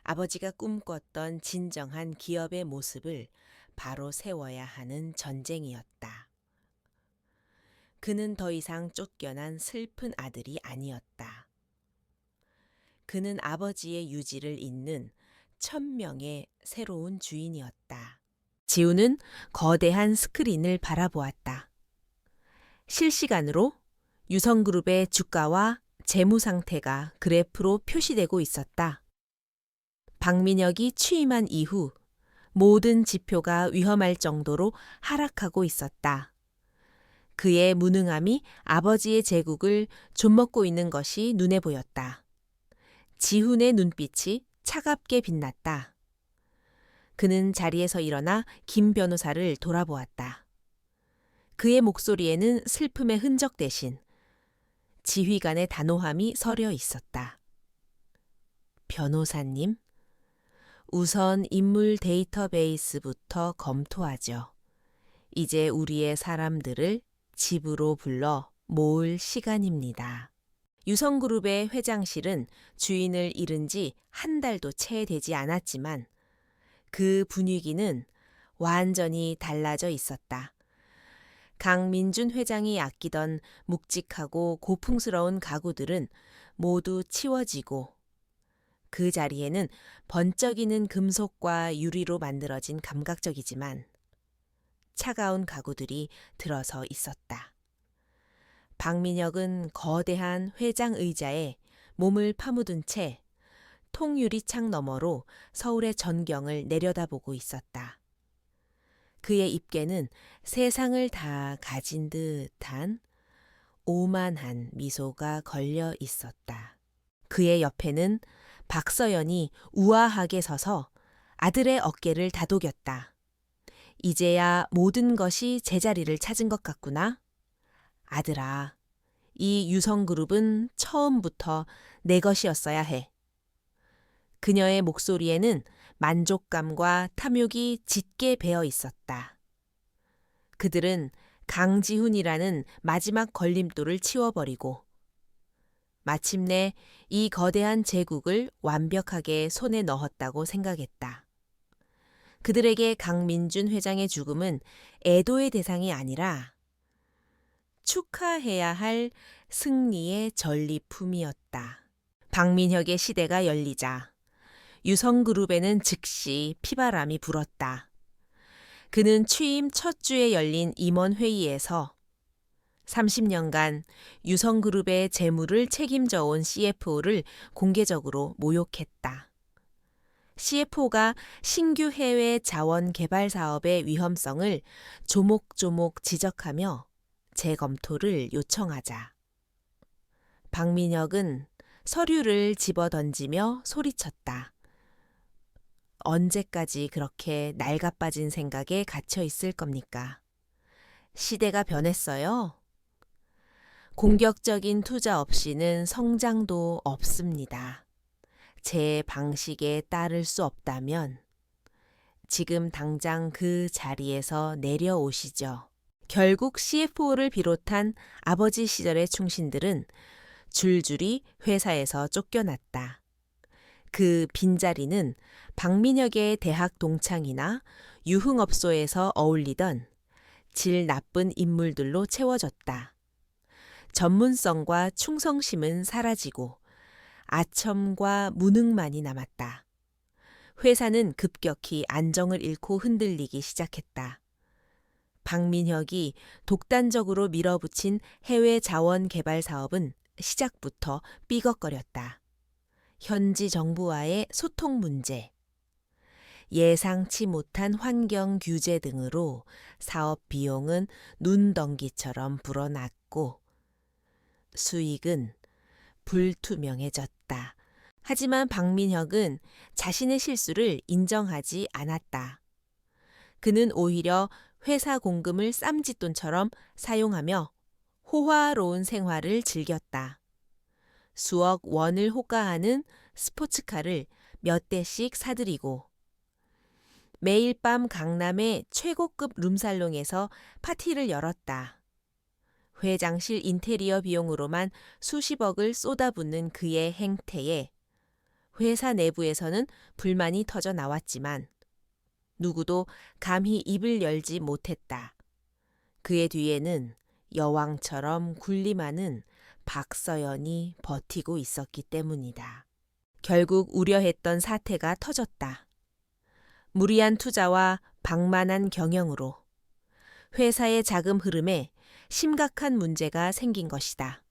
아버지가 꿈꿨던 진정한 기업의 모습을 바로 세워야 하는 전쟁이었다. 그는 더 이상 쫓겨난 슬픈 아들이 아니었다. 그는 아버지의 유지를 잇는 1000명의 새로운 주인이었다. 지훈은 거대한 스크린을 바라보았다. 실시간으로 유성그룹의 주가와 재무 상태가 그래프로 표시되고 있었다. 박민혁이 취임한 이후 모든 지표가 위험할 정도로 하락하고 있었다. 그의 무능함이 아버지의 제국을 좀먹고 있는 것이 눈에 보였다. 지훈의 눈빛이 차갑게 빛났다. 그는 자리에서 일어나 김 변호사를 돌아보았다. 그의 목소리에는 슬픔의 흔적 대신 지휘관의 단호함이 서려 있었다. 변호사님, 우선 인물 데이터베이스부터 검토하죠. 이제 우리의 사람들을 집으로 불러 모을 시간입니다. 유성그룹의 회장실은 주인을 잃은 지 한 달도 채 되지 않았지만 그 분위기는 완전히 달라져 있었다. 강민준 회장이 아끼던 묵직하고 고풍스러운 가구들은 모두 치워지고 그 자리에는 번쩍이는 금속과 유리로 만들어진 감각적이지만 차가운 가구들이 들어서 있었다. 박민혁은 거대한 회장 의자에 몸을 파묻은 채 통유리창 너머로 서울의 전경을 내려다보고 있었다. 그의 입계는 세상을 다 가진 듯한 오만한 미소가 걸려 있었다. 그의 옆에는 박서연이 우아하게 서서 아들의 어깨를 다독였다. 이제야 모든 것이 제자리를 찾은 것 같구나. 아들아, 이 유성그룹은 처음부터 내 것이었어야 해. 그녀의 목소리에는 만족감과 탐욕이 짙게 배어 있었다. 그들은 강지훈이라는 마지막 걸림돌을 치워버리고 마침내 이 거대한 제국을 완벽하게 손에 넣었다고 생각했다. 그들에게 강민준 회장의 죽음은 애도의 대상이 아니라 축하해야 할 승리의 전리품이었다. 박민혁의 시대가 열리자 유성그룹에는 즉시 피바람이 불었다. 그는 취임 첫 주에 열린 임원회의에서 30년간 유성그룹의 재무를 책임져 온 CFO를 공개적으로 모욕했다. CFO가 신규 해외 자원 개발 사업의 위험성을 조목조목 지적하며 재검토를 요청하자 박민혁은 서류를 집어던지며 소리쳤다. 언제까지 그렇게 낡아빠진 생각에 갇혀 있을 겁니까? 시대가 변했어요. 공격적인 투자 없이는 성장도 없습니다. 제 방식에 따를 수 없다면 지금 당장 그 자리에서 내려오시죠. 결국 CFO를 비롯한 아버지 시절의 충신들은 줄줄이 회사에서 쫓겨났다. 그 빈자리는 박민혁의 대학 동창이나 유흥업소에서 어울리던 질 나쁜 인물들로 채워졌다. 전문성과 충성심은 사라지고 아첨과 무능만이 남았다. 회사는 급격히 안정을 잃고 흔들리기 시작했다. 박민혁이 독단적으로 밀어붙인 해외 자원 개발 사업은 시작부터 삐걱거렸다. 현지 정부와의 소통 문제, 예상치 못한 환경 규제 등으로 사업 비용은 눈덩이처럼 불어났고 수익은 불투명해졌다. 하지만 박민혁은 자신의 실수를 인정하지 않았다. 그는 오히려 회사 공금을 쌈짓돈처럼 사용하며 호화로운 생활을 즐겼다. 수억 원을 호가하는 스포츠카를 몇 대씩 사들이고 매일 밤 강남의 최고급 룸살롱에서 파티를 열었다. 회장실 인테리어 비용으로만 수십억을 쏟아붓는 그의 행태에 회사 내부에서는 불만이 터져 나왔지만 누구도 감히 입을 열지 못했다. 그의 뒤에는 여왕처럼 군림하는 박서연이 버티고 있었기 때문이다. 결국 우려했던 사태가 터졌다. 무리한 투자와 방만한 경영으로 회사의 자금 흐름에 심각한 문제가 생긴 것이다.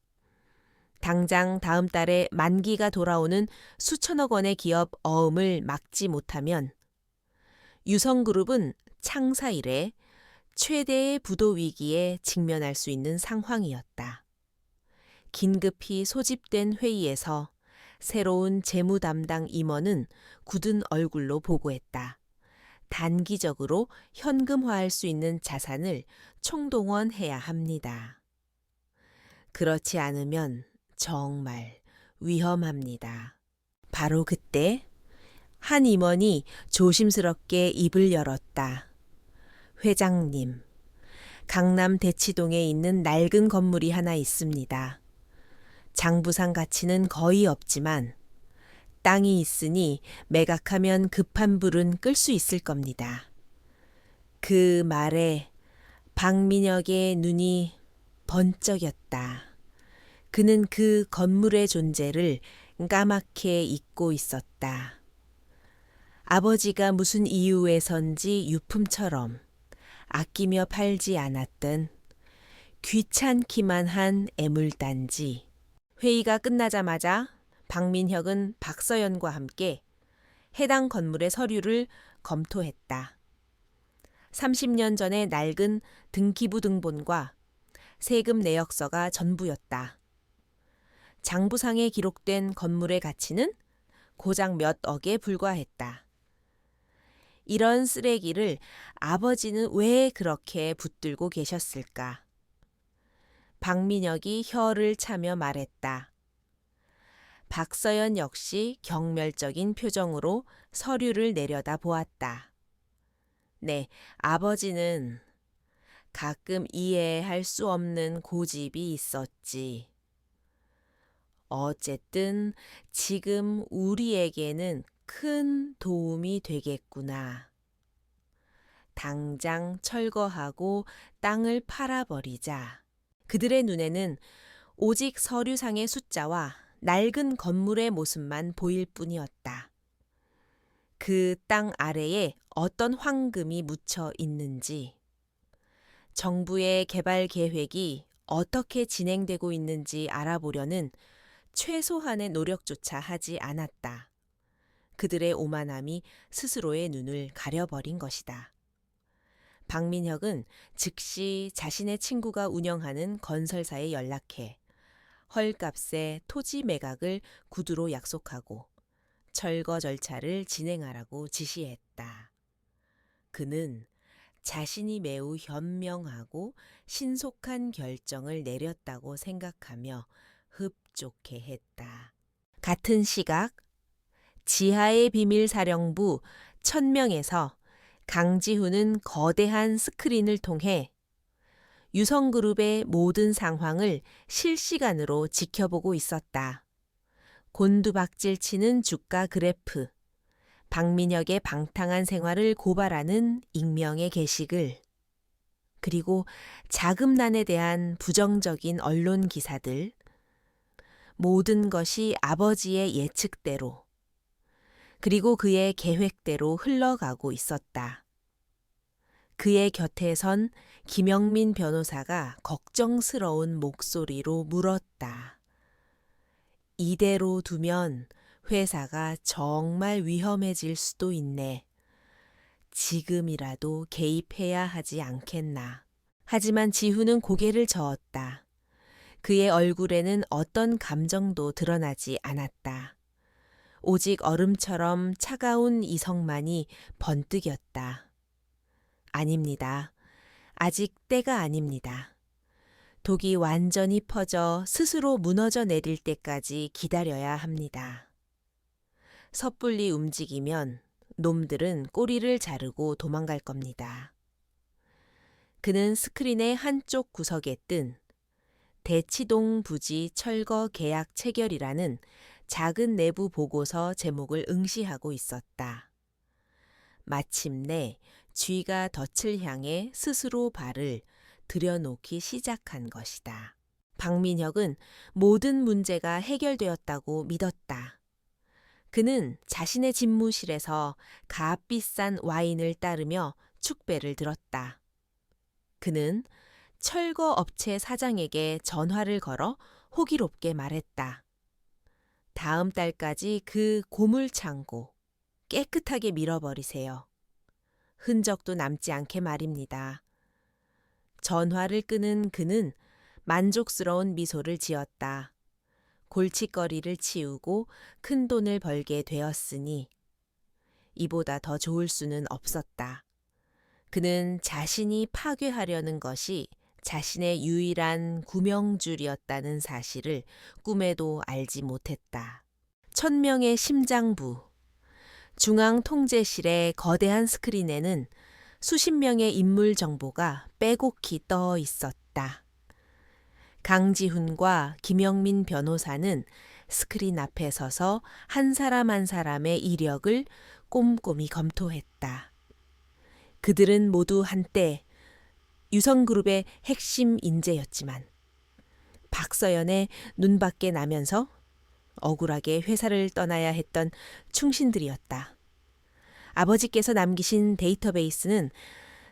당장 다음 달에 만기가 돌아오는 수천억 원의 기업 어음을 막지 못하면 유성그룹은 창사 이래 최대의 부도 위기에 직면할 수 있는 상황이었다. 긴급히 소집된 회의에서 새로운 재무 담당 임원은 굳은 얼굴로 보고했다. 단기적으로 현금화할 수 있는 자산을 총동원해야 합니다. 그렇지 않으면 정말 위험합니다. 바로 그때 한 임원이 조심스럽게 입을 열었다. 회장님, 강남 대치동에 있는 낡은 건물이 하나 있습니다. 장부상 가치는 거의 없지만 땅이 있으니 매각하면 급한 불은 끌 수 있을 겁니다. 그 말에 박민혁의 눈이 번쩍였다. 그는 그 건물의 존재를 까맣게 잊고 있었다. 아버지가 무슨 이유에선지 유품처럼 아끼며 팔지 않았던 귀찮기만 한 애물단지. 회의가 끝나자마자 박민혁은 박서연과 함께 해당 건물의 서류를 검토했다. 30년 전의 낡은 등기부 등본과 세금 내역서가 전부였다. 장부상에 기록된 건물의 가치는 고작 몇 억에 불과했다. 이런 쓰레기를 아버지는 왜 그렇게 붙들고 계셨을까? 박민혁이 혀를 차며 말했다. 박서연 역시 경멸적인 표정으로 서류를 내려다 보았다. 네, 아버지는 가끔 이해할 수 없는 고집이 있었지. 어쨌든 지금 우리에게는 큰 도움이 되겠구나. 당장 철거하고 땅을 팔아버리자. 그들의 눈에는 오직 서류상의 숫자와 낡은 건물의 모습만 보일 뿐이었다. 그 땅 아래에 어떤 황금이 묻혀 있는지, 정부의 개발 계획이 어떻게 진행되고 있는지 알아보려는 최소한의 노력조차 하지 않았다. 그들의 오만함이 스스로의 눈을 가려버린 것이다. 박민혁은 즉시 자신의 친구가 운영하는 건설사에 연락해 헐값에 토지 매각을 구두로 약속하고 철거 절차를 진행하라고 지시했다. 그는 자신이 매우 현명하고 신속한 결정을 내렸다고 생각하며 흡족해 했다. 같은 시각 지하의 비밀 사령부 1000명에서 강지훈은 거대한 스크린을 통해 유성그룹의 모든 상황을 실시간으로 지켜보고 있었다. 곤두박질 치는 주가 그래프, 박민혁의 방탕한 생활을 고발하는 익명의 게시글, 그리고 자금난에 대한 부정적인 언론 기사들, 모든 것이 아버지의 예측대로, 그리고 그의 계획대로 흘러가고 있었다. 그의 곁에 선 김영민 변호사가 걱정스러운 목소리로 물었다. 이대로 두면 회사가 정말 위험해질 수도 있네. 지금이라도 개입해야 하지 않겠나. 하지만 지훈은 고개를 저었다. 그의 얼굴에는 어떤 감정도 드러나지 않았다. 오직 얼음처럼 차가운 이성만이 번뜩였다. 아닙니다. 아직 때가 아닙니다. 독이 완전히 퍼져 스스로 무너져 내릴 때까지 기다려야 합니다. 섣불리 움직이면 놈들은 꼬리를 자르고 도망갈 겁니다. 그는 스크린의 한쪽 구석에 뜬 대치동 부지 철거 계약 체결이라는 작은 내부 보고서 제목을 응시하고 있었다. 마침내 쥐가 덫을 향해 스스로 발을 들여놓기 시작한 것이다. 박민혁은 모든 문제가 해결되었다고 믿었다. 그는 자신의 집무실에서 값비싼 와인을 따르며 축배를 들었다. 그는 철거 업체 사장에게 전화를 걸어 호기롭게 말했다. 다음 달까지 그 고물 창고 깨끗하게 밀어버리세요. 흔적도 남지 않게 말입니다. 전화를 끄는 그는 만족스러운 미소를 지었다. 골칫거리를 치우고 큰 돈을 벌게 되었으니 이보다 더 좋을 수는 없었다. 그는 자신이 파괴하려는 것이 자신의 유일한 구명줄이었다는 사실을 꿈에도 알지 못했다. 1000명의 심장부. 중앙통제실의 거대한 스크린에는 수십 명의 인물 정보가 빼곡히 떠 있었다. 강지훈과 김영민 변호사는 스크린 앞에 서서 한 사람 한 사람의 이력을 꼼꼼히 검토했다. 그들은 모두 한때 유성그룹의 핵심 인재였지만 박서연의 눈밖에 나면서 억울하게 회사를 떠나야 했던 충신들이었다. 아버지께서 남기신 데이터베이스는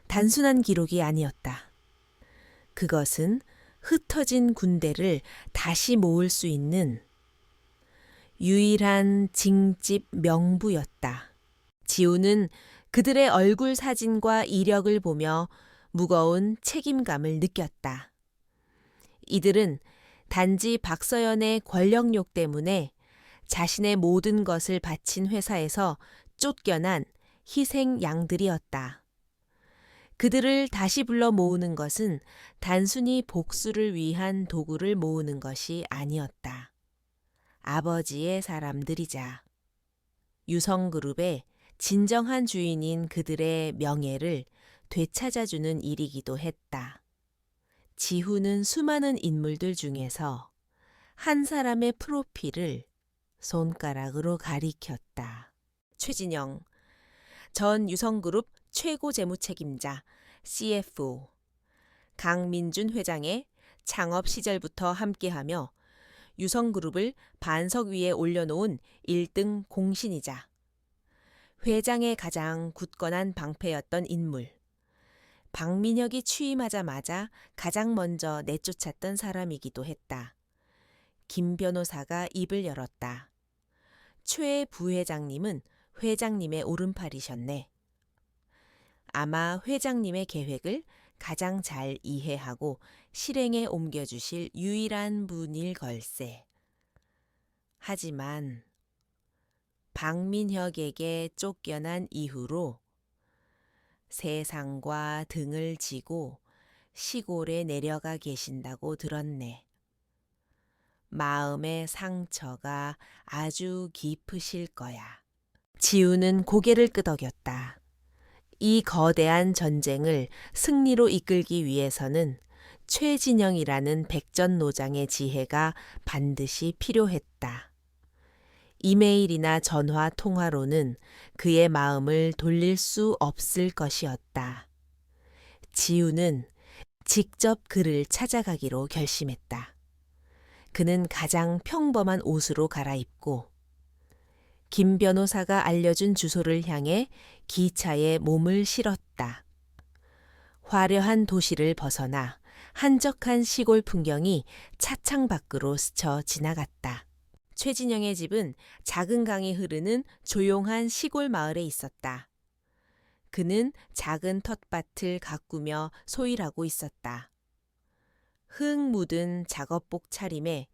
단순한 기록이 아니었다. 그것은 흩어진 군대를 다시 모을 수 있는 유일한 징집 명부였다. 지우는 그들의 얼굴 사진과 이력을 보며 무거운 책임감을 느꼈다. 이들은 단지 박서연의 권력욕 때문에 자신의 모든 것을 바친 회사에서 쫓겨난 희생 양들이었다. 그들을 다시 불러 모으는 것은 단순히 복수를 위한 도구를 모으는 것이 아니었다. 아버지의 사람들이자 유성그룹의 진정한 주인인 그들의 명예를 되찾아주는 일이기도 했다. 지훈은 수많은 인물들 중에서 한 사람의 프로필을 손가락으로 가리켰다. 최진영, 전 유성그룹 최고 재무책임자 CFO, 강민준 회장의 창업 시절부터 함께하며 유성그룹을 반석 위에 올려놓은 1등 공신이자 회장의 가장 굳건한 방패였던 인물. 박민혁이 취임하자마자 가장 먼저 내쫓았던 사람이기도 했다. 김 변호사가 입을 열었다. 최 부회장님은 회장님의 오른팔이셨네. 아마 회장님의 계획을 가장 잘 이해하고 실행에 옮겨주실 유일한 분일 걸세. 하지만 박민혁에게 쫓겨난 이후로 세상과 등을 지고 시골에 내려가 계신다고 들었네. 마음의 상처가 아주 깊으실 거야. 지우는 고개를 끄덕였다. 이 거대한 전쟁을 승리로 이끌기 위해서는 최진영이라는 백전노장의 지혜가 반드시 필요했다. 이메일이나 전화 통화로는 그의 마음을 돌릴 수 없을 것이었다. 지우는 직접 그를 찾아가기로 결심했다. 그는 가장 평범한 옷으로 갈아입고 김 변호사가 알려준 주소를 향해 기차에 몸을 실었다. 화려한 도시를 벗어나 한적한 시골 풍경이 차창 밖으로 스쳐 지나갔다. 최진영의 집은 작은 강이 흐르는 조용한 시골 마을에 있었다. 그는 작은 텃밭을 가꾸며 소일하고 있었다. 흙 묻은 작업복 차림에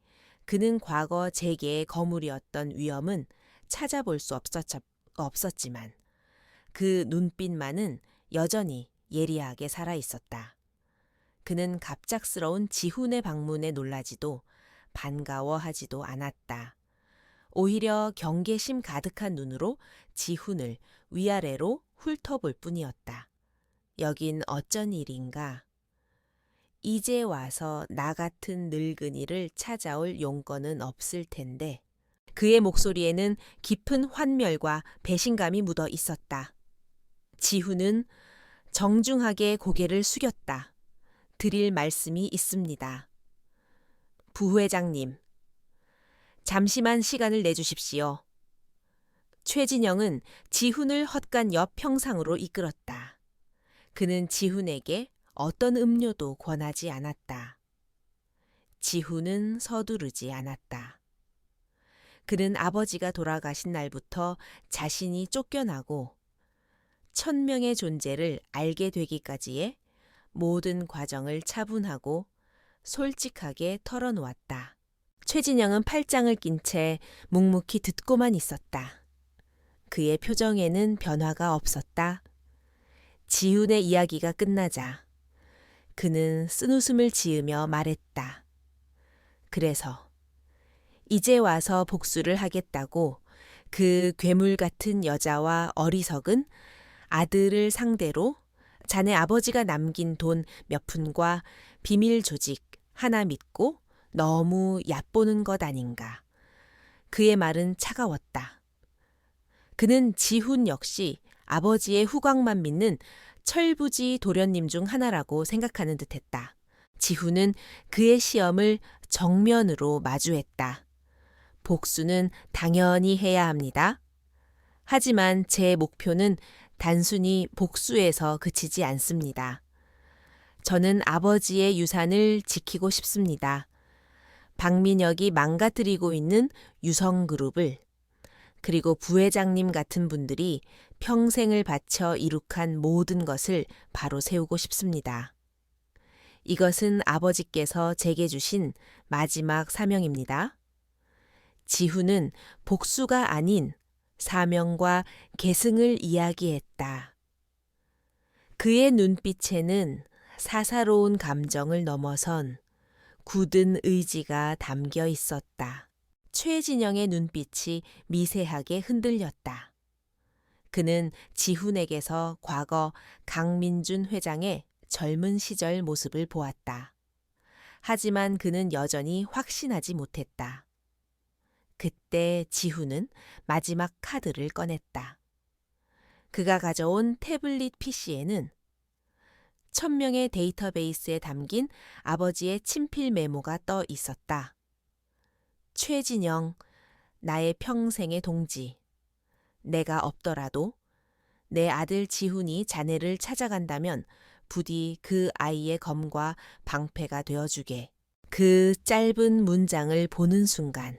그는 과거 재계의 거물이었던 위엄은 찾아볼 수 없었지만 그 눈빛만은 여전히 예리하게 살아있었다. 그는 갑작스러운 지훈의 방문에 놀라지도 반가워하지도 않았다. 오히려 경계심 가득한 눈으로 지훈을 위아래로 훑어볼 뿐이었다. 여긴 어쩐 일인가? 이제 와서 나 같은 늙은이를 찾아올 용건은 없을 텐데. 그의 목소리에는 깊은 환멸과 배신감이 묻어 있었다. 지훈은 정중하게 고개를 숙였다. 드릴 말씀이 있습니다. 부회장님, 잠시만 시간을 내주십시오. 최진영은 지훈을 헛간 옆 평상으로 이끌었다. 그는 지훈에게 어떤 음료도 권하지 않았다. 지훈은 서두르지 않았다. 그는 아버지가 돌아가신 날부터 자신이 쫓겨나고 1000명의 존재를 알게 되기까지의 모든 과정을 차분하고 솔직하게 털어놓았다. 최진영은 팔짱을 낀 채 묵묵히 듣고만 있었다. 그의 표정에는 변화가 없었다. 지훈의 이야기가 끝나자 그는 쓴웃음을 지으며 말했다. 그래서 이제 와서 복수를 하겠다고 그 괴물 같은 여자와 어리석은 아들을 상대로 자네 아버지가 남긴 돈 몇 푼과 비밀 조직 하나 믿고 너무 얕보는 것 아닌가. 그의 말은 차가웠다. 그는 지훈 역시 아버지의 후광만 믿는 철부지 도련님 중 하나라고 생각하는 듯했다. 지훈은 그의 시험을 정면으로 마주했다. 복수는 당연히 해야 합니다. 하지만 제 목표는 단순히 복수에서 그치지 않습니다. 저는 아버지의 유산을 지키고 싶습니다. 박민혁이 망가뜨리고 있는 유성그룹을, 그리고 부회장님 같은 분들이 평생을 바쳐 이룩한 모든 것을 바로 세우고 싶습니다. 이것은 아버지께서 제게 주신 마지막 사명입니다. 지훈은 복수가 아닌 사명과 계승을 이야기했다. 그의 눈빛에는 사사로운 감정을 넘어선 굳은 의지가 담겨 있었다. 최진영의 눈빛이 미세하게 흔들렸다. 그는 지훈에게서 과거 강민준 회장의 젊은 시절 모습을 보았다. 하지만 그는 여전히 확신하지 못했다. 그때 지훈은 마지막 카드를 꺼냈다. 그가 가져온 태블릿 PC에는 1000명의 데이터베이스에 담긴 아버지의 친필 메모가 떠 있었다. 최진영, 나의 평생의 동지. 내가 없더라도 내 아들 지훈이 자네를 찾아간다면 부디 그 아이의 검과 방패가 되어주게. 그 짧은 문장을 보는 순간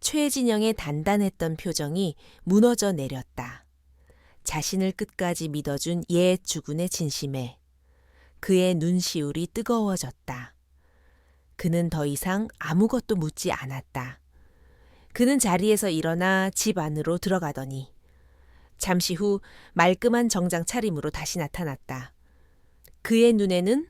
최진영의 단단했던 표정이 무너져 내렸다. 자신을 끝까지 믿어준 옛 주군의 진심에 그의 눈시울이 뜨거워졌다. 그는 더 이상 아무것도 묻지 않았다. 그는 자리에서 일어나 집 안으로 들어가더니 잠시 후 말끔한 정장 차림으로 다시 나타났다. 그의 눈에는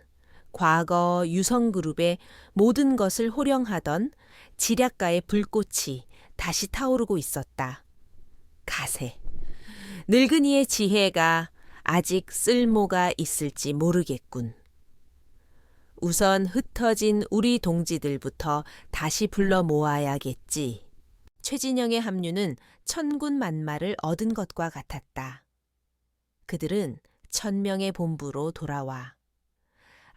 과거 유성그룹의 모든 것을 호령하던 지략가의 불꽃이 다시 타오르고 있었다. 가세. 늙은이의 지혜가 아직 쓸모가 있을지 모르겠군. 우선 흩어진 우리 동지들부터 다시 불러 모아야겠지. 최진영의 합류는 천군만마를 얻은 것과 같았다. 그들은 1000명의 본부로 돌아와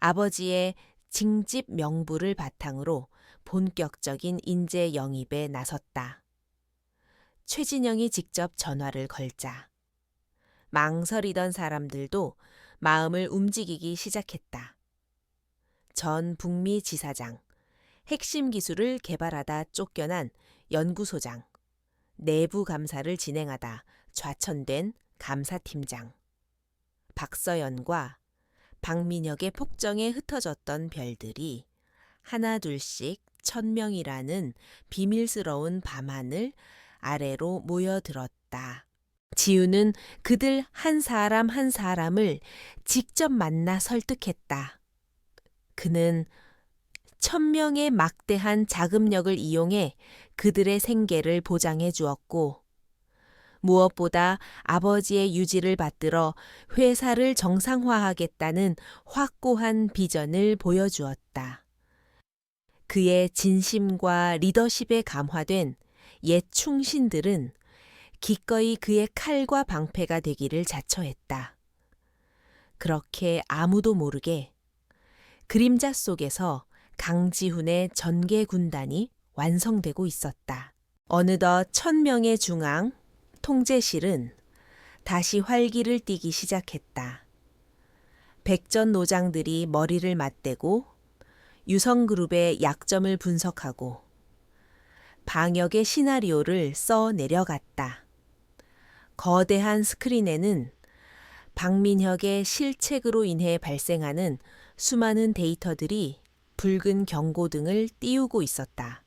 아버지의 징집 명부를 바탕으로 본격적인 인재 영입에 나섰다. 최진영이 직접 전화를 걸자 망설이던 사람들도 마음을 움직이기 시작했다. 전 북미 지사장, 핵심 기술을 개발하다 쫓겨난 연구소장, 내부 감사를 진행하다 좌천된 감사팀장, 박서연과 박민혁의 폭정에 흩어졌던 별들이 하나둘씩 1000명이라는 비밀스러운 밤하늘 아래로 모여들었다. 지우는 그들 한 사람 한 사람을 직접 만나 설득했다. 그는 1000명의 막대한 자금력을 이용해 그들의 생계를 보장해 주었고, 무엇보다 아버지의 유지를 받들어 회사를 정상화하겠다는 확고한 비전을 보여주었다. 그의 진심과 리더십에 감화된 옛 충신들은 기꺼이 그의 칼과 방패가 되기를 자처했다. 그렇게 아무도 모르게 그림자 속에서 강지훈의 전개 군단이 완성되고 있었다. 어느덧 1000명의 중앙 통제실은 다시 활기를 띠기 시작했다. 백전 노장들이 머리를 맞대고 유성그룹의 약점을 분석하고 방역의 시나리오를 써 내려갔다. 거대한 스크린에는 박민혁의 실책으로 인해 발생하는 수많은 데이터들이 붉은 경고등을 띄우고 있었다.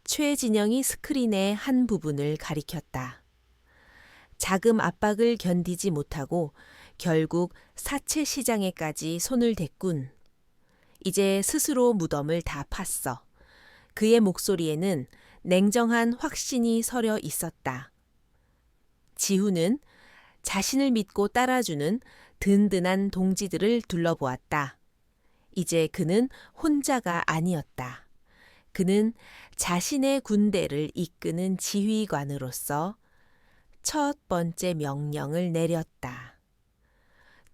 최진영이 스크린의 한 부분을 가리켰다. 자금 압박을 견디지 못하고 결국 사채 시장에까지 손을 댔군. 이제 스스로 무덤을 다 팠어. 그의 목소리에는 냉정한 확신이 서려 있었다. 지훈은 자신을 믿고 따라주는 든든한 동지들을 둘러보았다. 이제 그는 혼자가 아니었다. 그는 자신의 군대를 이끄는 지휘관으로서 첫 번째 명령을 내렸다.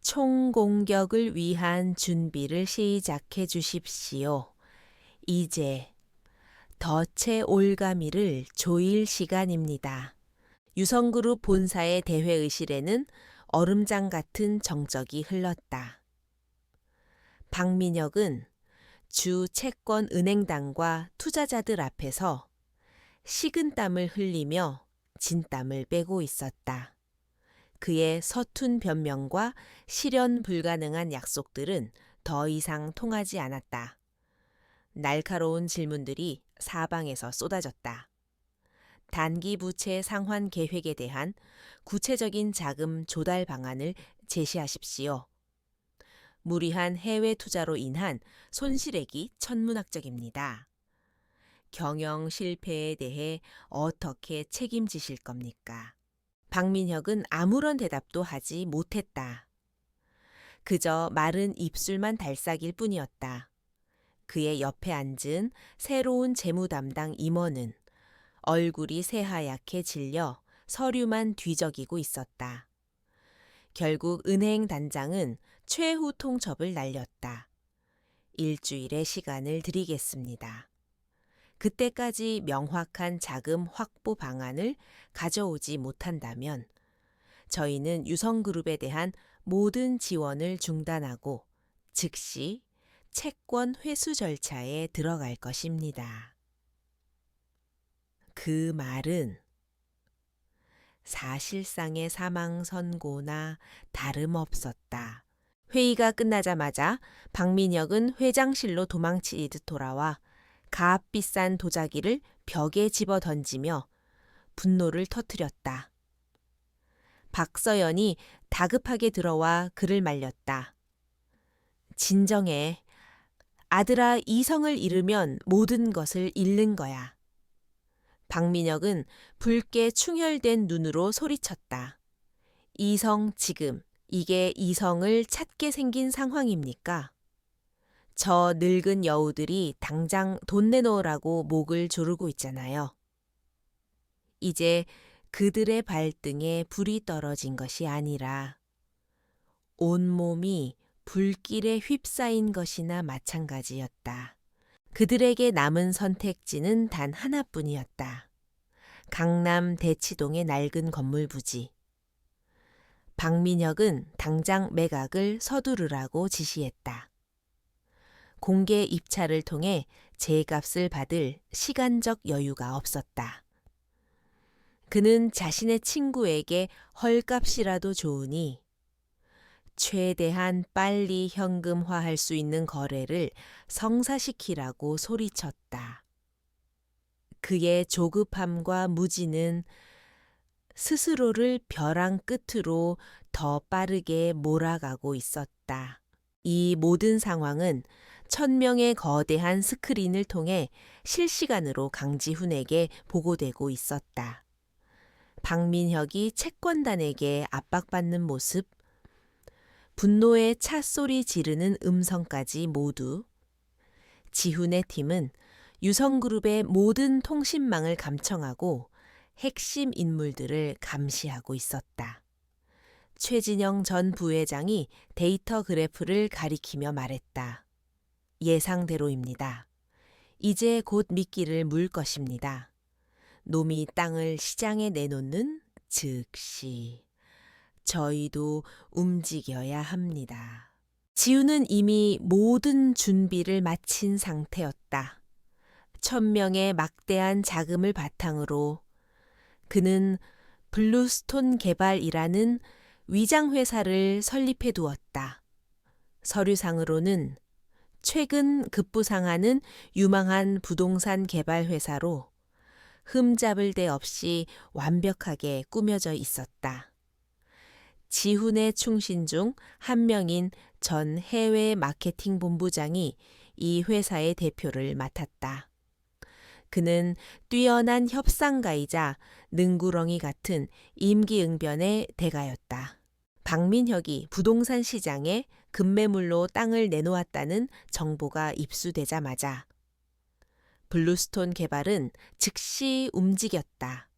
총공격을 위한 준비를 시작해 주십시오. 이제 덫의 올가미를 조일 시간입니다. 유성그룹 본사의 대회의실에는 얼음장 같은 정적이 흘렀다. 박민혁은 주 채권은행단과 투자자들 앞에서 식은땀을 흘리며 진땀을 빼고 있었다. 그의 서툰 변명과 실현 불가능한 약속들은 더 이상 통하지 않았다. 날카로운 질문들이 사방에서 쏟아졌다. 단기 부채 상환 계획에 대한 구체적인 자금 조달 방안을 제시하십시오. 무리한 해외 투자로 인한 손실액이 천문학적입니다. 경영 실패에 대해 어떻게 책임지실 겁니까? 박민혁은 아무런 대답도 하지 못했다. 그저 마른 입술만 달싹일 뿐이었다. 그의 옆에 앉은 새로운 재무 담당 임원은 얼굴이 새하얗게 질려 서류만 뒤적이고 있었다. 결국 은행 단장은 최후 통첩을 날렸다. 일주일의 시간을 드리겠습니다. 그때까지 명확한 자금 확보 방안을 가져오지 못한다면 저희는 유성그룹에 대한 모든 지원을 중단하고 즉시 채권 회수 절차에 들어갈 것입니다. 그 말은 사실상의 사망 선고나 다름없었다. 회의가 끝나자마자 박민혁은 회장실로 도망치듯 돌아와 값비싼 도자기를 벽에 집어 던지며 분노를 터뜨렸다. 박서연이 다급하게 들어와 그를 말렸다. 진정해. 아들아, 이성을 잃으면 모든 것을 잃는 거야. 박민혁은 붉게 충혈된 눈으로 소리쳤다. 이성 지금, 이게 이성을 찾게 생긴 상황입니까? 저 늙은 여우들이 당장 돈 내놓으라고 목을 조르고 있잖아요. 이제 그들의 발등에 불이 떨어진 것이 아니라 온몸이 불길에 휩싸인 것이나 마찬가지였다. 그들에게 남은 선택지는 단 하나뿐이었다. 강남 대치동의 낡은 건물 부지. 박민혁은 당장 매각을 서두르라고 지시했다. 공개 입찰을 통해 제값을 받을 시간적 여유가 없었다. 그는 자신의 친구에게 헐값이라도 좋으니 최대한 빨리 현금화할 수 있는 거래를 성사시키라고 소리쳤다. 그의 조급함과 무지는 스스로를 벼랑 끝으로 더 빠르게 몰아가고 있었다. 이 모든 상황은 1000명의 거대한 스크린을 통해 실시간으로 강지훈에게 보고되고 있었다. 박민혁이 채권단에게 압박받는 모습, 분노의 찻소리 지르는 음성까지 모두 지훈의 팀은 유성그룹의 모든 통신망을 감청하고 핵심 인물들을 감시하고 있었다. 최진영 전 부회장이 데이터 그래프를 가리키며 말했다. 예상대로입니다. 이제 곧 미끼를 물 것입니다. 놈이 땅을 시장에 내놓는 즉시 저희도 움직여야 합니다. 지우는 이미 모든 준비를 마친 상태였다. 1,000명의 막대한 자금을 바탕으로 그는 블루스톤 개발이라는 위장회사를 설립해 두었다. 서류상으로는 최근 급부상하는 유망한 부동산 개발 회사로 흠잡을 데 없이 완벽하게 꾸며져 있었다. 지훈의 충신 중 한 명인 전 해외 마케팅 본부장이 이 회사의 대표를 맡았다. 그는 뛰어난 협상가이자 능구렁이 같은 임기응변의 대가였다. 박민혁이 부동산 시장에 급매물로 땅을 내놓았다는 정보가 입수되자마자 블루스톤 개발은 즉시 움직였다.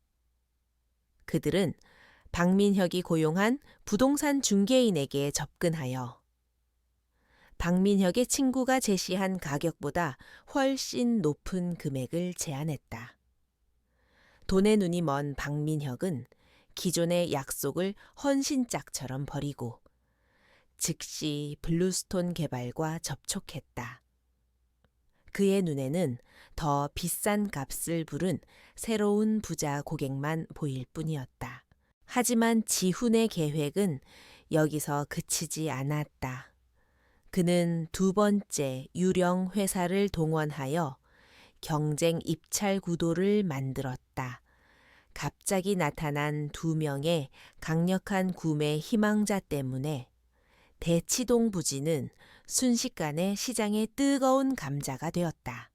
그들은 박민혁이 고용한 부동산 중개인에게 접근하여 박민혁의 친구가 제시한 가격보다 훨씬 높은 금액을 제안했다. 돈의 눈이 먼 박민혁은 기존의 약속을 헌신짝처럼 버리고 즉시 블루스톤 개발과 접촉했다. 그의 눈에는 더 비싼 값을 부른 새로운 부자 고객만 보일 뿐이었다. 하지만 지훈의 계획은 여기서 그치지 않았다. 그는 두 번째 유령 회사를 동원하여 경쟁 입찰 구도를 만들었다. 갑자기 나타난 2명의 강력한 구매 희망자 때문에 대치동 부지는 순식간에 시장의 뜨거운 감자가 되었다.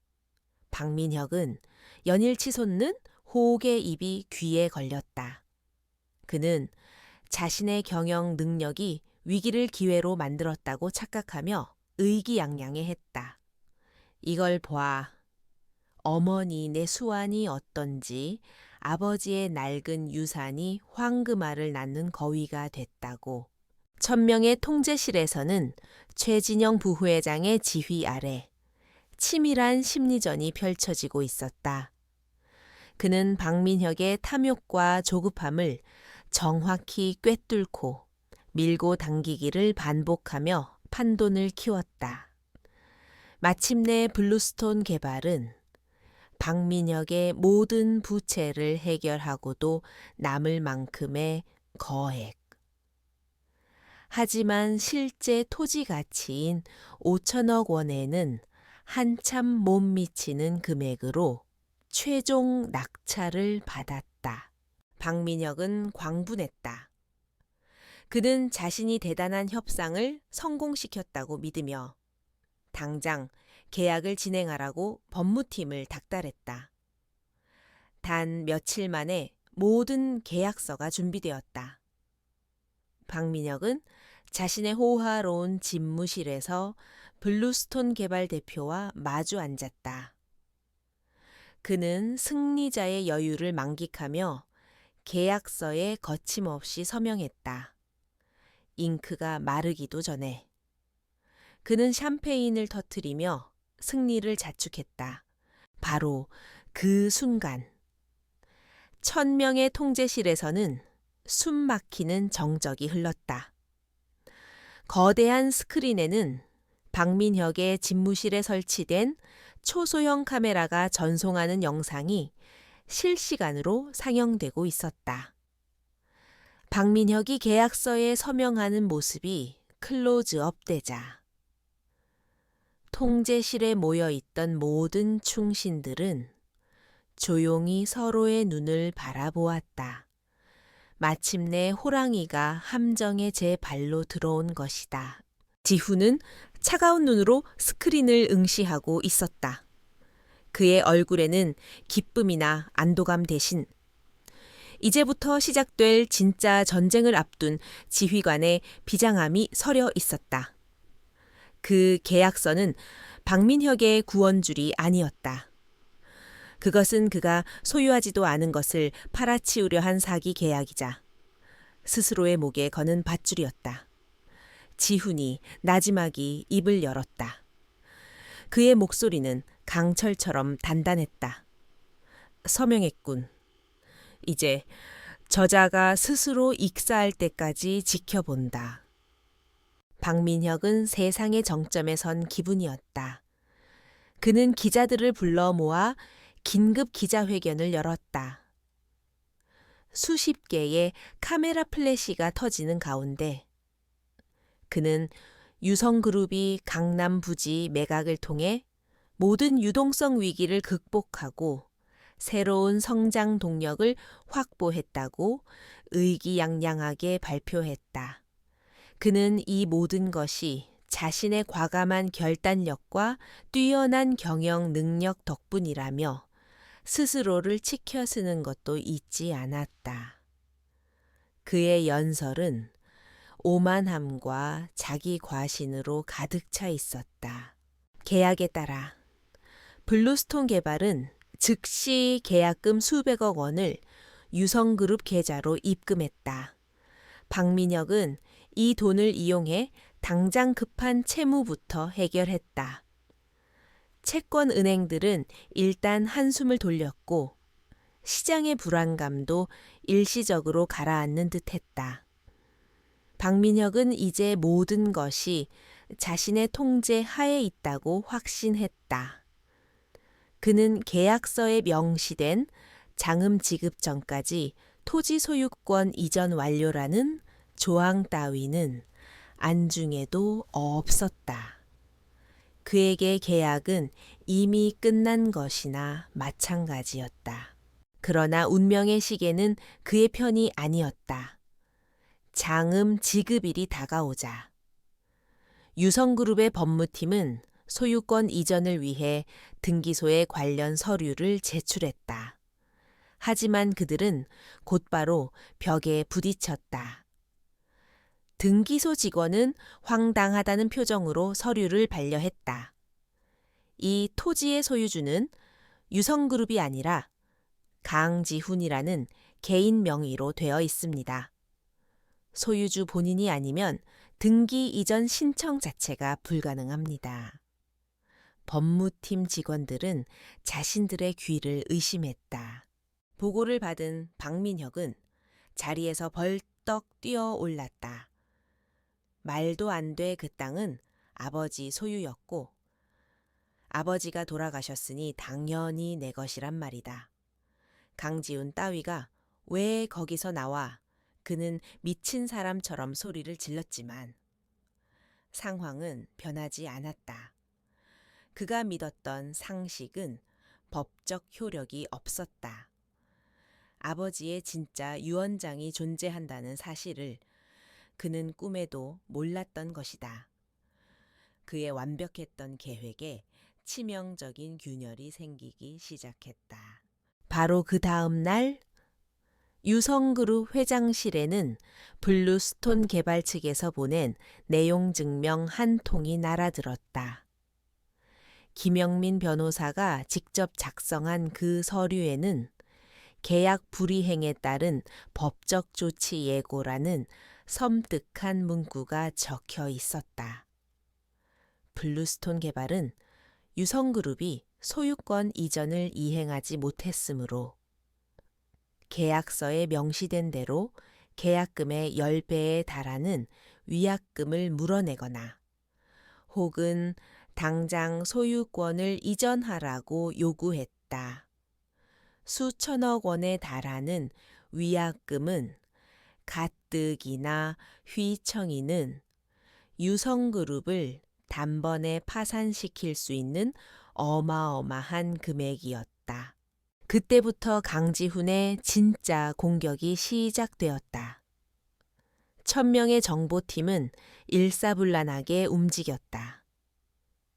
박민혁은 연일치 솟는 호옥의 입이 귀에 걸렸다. 그는 자신의 경영 능력이 위기를 기회로 만들었다고 착각하며 의기양양해했다. 이걸 봐. 어머니 내 수완이 어떤지 아버지의 낡은 유산이 황금알을 낳는 거위가 됐다고. 1,000명의 통제실에서는 최진영 부회장의 지휘 아래 치밀한 심리전이 펼쳐지고 있었다. 그는 박민혁의 탐욕과 조급함을 정확히 꿰뚫고 밀고 당기기를 반복하며 판돈을 키웠다. 마침내 블루스톤 개발은 박민혁의 모든 부채를 해결하고도 남을 만큼의 거액. 하지만 실제 토지 가치인 5천억 원에는 한참 못 미치는 금액으로 최종 낙찰을 받았다. 박민혁은 광분했다. 그는 자신이 대단한 협상을 성공시켰다고 믿으며 당장 계약을 진행하라고 법무팀을 닥달했다. 단 며칠 만에 모든 계약서가 준비되었다. 박민혁은 자신의 호화로운 집무실에서 블루스톤 개발 대표와 마주 앉았다. 그는 승리자의 여유를 만끽하며 계약서에 거침없이 서명했다. 잉크가 마르기도 전에. 그는 샴페인을 터뜨리며 승리를 자축했다. 바로 그 순간 1,000명의 통제실에서는 숨 막히는 정적이 흘렀다. 거대한 스크린에는 박민혁의 집무실에 설치된 초소형 카메라가 전송하는 영상이 실시간으로 상영되고 있었다. 박민혁이 계약서에 서명하는 모습이 클로즈업 되자 통제실에 모여있던 모든 충신들은 조용히 서로의 눈을 바라보았다. 마침내 호랑이가 함정에 제 발로 들어온 것이다. 지훈은 차가운 눈으로 스크린을 응시하고 있었다. 그의 얼굴에는 기쁨이나 안도감 대신 이제부터 시작될 진짜 전쟁을 앞둔 지휘관의 비장함이 서려 있었다. 그 계약서는 박민혁의 구원줄이 아니었다. 그것은 그가 소유하지도 않은 것을 팔아치우려 한 사기 계약이자 스스로의 목에 거는 밧줄이었다. 지훈이 나지막이 입을 열었다. 그의 목소리는 강철처럼 단단했다. 서명했군. 이제 저자가 스스로 익사할 때까지 지켜본다. 박민혁은 세상의 정점에 선 기분이었다. 그는 기자들을 불러 모아 긴급 기자회견을 열었다. 수십 개의 카메라 플래시가 터지는 가운데 그는 유성그룹이 강남 부지 매각을 통해 모든 유동성 위기를 극복하고 새로운 성장 동력을 확보했다고 의기양양하게 발표했다. 그는 이 모든 것이 자신의 과감한 결단력과 뛰어난 경영 능력 덕분이라며 스스로를 치켜쓰는 것도 잊지 않았다. 그의 연설은 오만함과 자기 과신으로 가득 차 있었다. 계약에 따라 블루스톤 개발은 즉시 계약금 수백억 원을 유성그룹 계좌로 입금했다. 박민혁은 이 돈을 이용해 당장 급한 채무부터 해결했다. 채권은행들은 일단 한숨을 돌렸고 시장의 불안감도 일시적으로 가라앉는 듯했다. 박민혁은 이제 모든 것이 자신의 통제 하에 있다고 확신했다. 그는 계약서에 명시된 장음 지급 전까지 토지 소유권 이전 완료라는 조항 따위는 안중에도 없었다. 그에게 계약은 이미 끝난 것이나 마찬가지였다. 그러나 운명의 시계는 그의 편이 아니었다. 장음 지급일이 다가오자 유성그룹의 법무팀은 소유권 이전을 위해 등기소에 관련 서류를 제출했다. 하지만 그들은 곧바로 벽에 부딪혔다. 등기소 직원은 황당하다는 표정으로 서류를 반려했다. 이 토지의 소유주는 유성그룹이 아니라 강지훈이라는 개인 명의로 되어 있습니다. 소유주 본인이 아니면 등기 이전 신청 자체가 불가능합니다. 법무팀 직원들은 자신들의 귀를 의심했다. 보고를 받은 박민혁은 자리에서 벌떡 뛰어 올랐다. 말도 안 돼 그 땅은 아버지 소유였고 아버지가 돌아가셨으니 당연히 내 것이란 말이다. 강지훈 따위가 왜 거기서 나와? 그는 미친 사람처럼 소리를 질렀지만 상황은 변하지 않았다. 그가 믿었던 상식은 법적 효력이 없었다. 아버지의 진짜 유언장이 존재한다는 사실을 그는 꿈에도 몰랐던 것이다. 그의 완벽했던 계획에 치명적인 균열이 생기기 시작했다. 바로 그 다음 날 유성그룹 회장실에는 블루스톤 개발 측에서 보낸 내용 증명 한 통이 날아들었다. 김영민 변호사가 직접 작성한 그 서류에는 계약 불이행에 따른 법적 조치 예고라는 섬뜩한 문구가 적혀 있었다. 블루스톤 개발은 유성그룹이 소유권 이전을 이행하지 못했으므로 계약서에 명시된 대로 계약금의 10배에 달하는 위약금을 물어내거나 혹은 당장 소유권을 이전하라고 요구했다. 수천억 원에 달하는 위약금은 가뜩이나 휘청이는 유성그룹을 단번에 파산시킬 수 있는 어마어마한 금액이었다. 그때부터 강지훈의 진짜 공격이 시작되었다. 1000명의 정보팀은 일사불란하게 움직였다.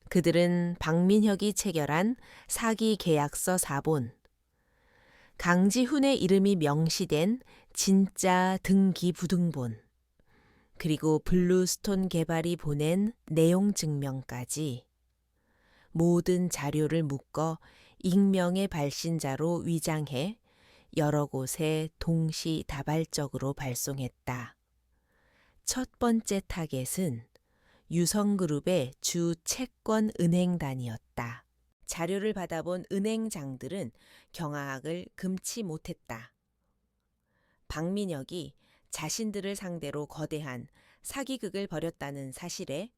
그들은 박민혁이 체결한 사기 계약서 4본, 강지훈의 이름이 명시된 진짜 등기 부등본, 그리고 블루스톤 개발이 보낸 내용 증명까지 모든 자료를 묶어 익명의 발신자로 위장해 여러 곳에 동시다발적으로 발송했다. 첫 번째 타겟은 유성그룹의 주 채권 은행단이었다. 자료를 받아본 은행장들은 경악을 금치 못했다. 박민혁이 자신들을 상대로 거대한 사기극을 벌였다는 사실에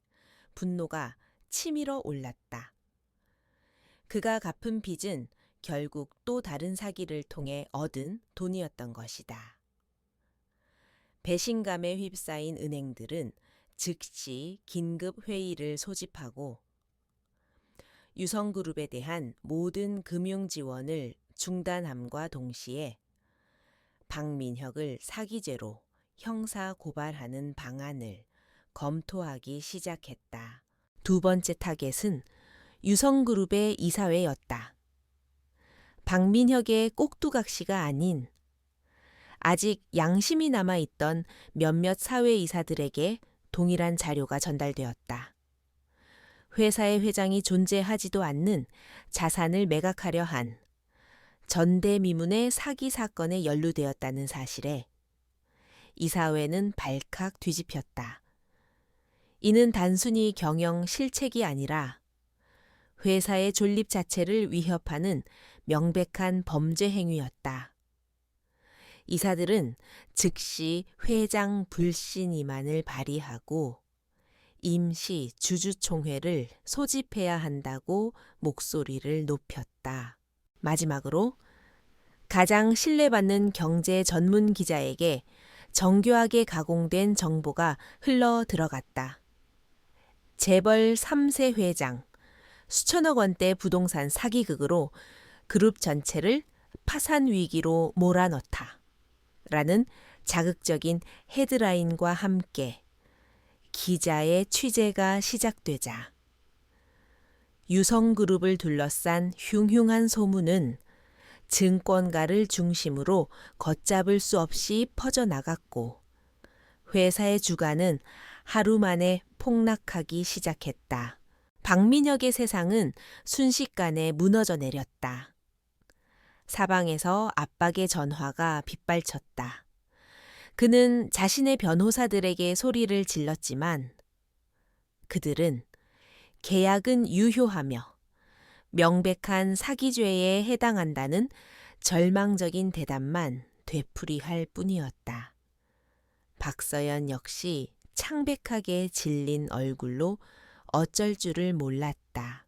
분노가 치밀어 올랐다. 그가 갚은 빚은 결국 또 다른 사기를 통해 얻은 돈이었던 것이다. 배신감에 휩싸인 은행들은 즉시 긴급 회의를 소집하고 유성그룹에 대한 모든 금융 지원을 중단함과 동시에 박민혁을 사기죄로 형사 고발하는 방안을 검토하기 시작했다. 두 번째 타겟은 유성그룹의 이사회였다. 박민혁의 꼭두각시가 아닌 아직 양심이 남아있던 몇몇 사회이사들에게 동일한 자료가 전달되었다. 회사의 회장이 존재하지도 않는 자산을 매각하려 한 전대미문의 사기 사건에 연루되었다는 사실에 이사회는 발칵 뒤집혔다. 이는 단순히 경영 실책이 아니라 회사의 존립 자체를 위협하는 명백한 범죄 행위였다. 이사들은 즉시 회장 불신임안을 발의하고 임시 주주총회를 소집해야 한다고 목소리를 높였다. 마지막으로 가장 신뢰받는 경제 전문 기자에게 정교하게 가공된 정보가 흘러 들어갔다. 재벌 3세 회장, 수천억 원대 부동산 사기극으로 그룹 전체를 파산 위기로 몰아넣다. 라는 자극적인 헤드라인과 함께 기자의 취재가 시작되자 유성그룹을 둘러싼 흉흉한 소문은 증권가를 중심으로 걷잡을 수 없이 퍼져나갔고 회사의 주가는 하루 만에 폭락하기 시작했다. 박민혁의 세상은 순식간에 무너져 내렸다. 사방에서 압박의 전화가 빗발쳤다. 그는 자신의 변호사들에게 소리를 질렀지만 그들은 계약은 유효하며 명백한 사기죄에 해당한다는 절망적인 대답만 되풀이할 뿐이었다. 박서연 역시 창백하게 질린 얼굴로 어쩔 줄을 몰랐다.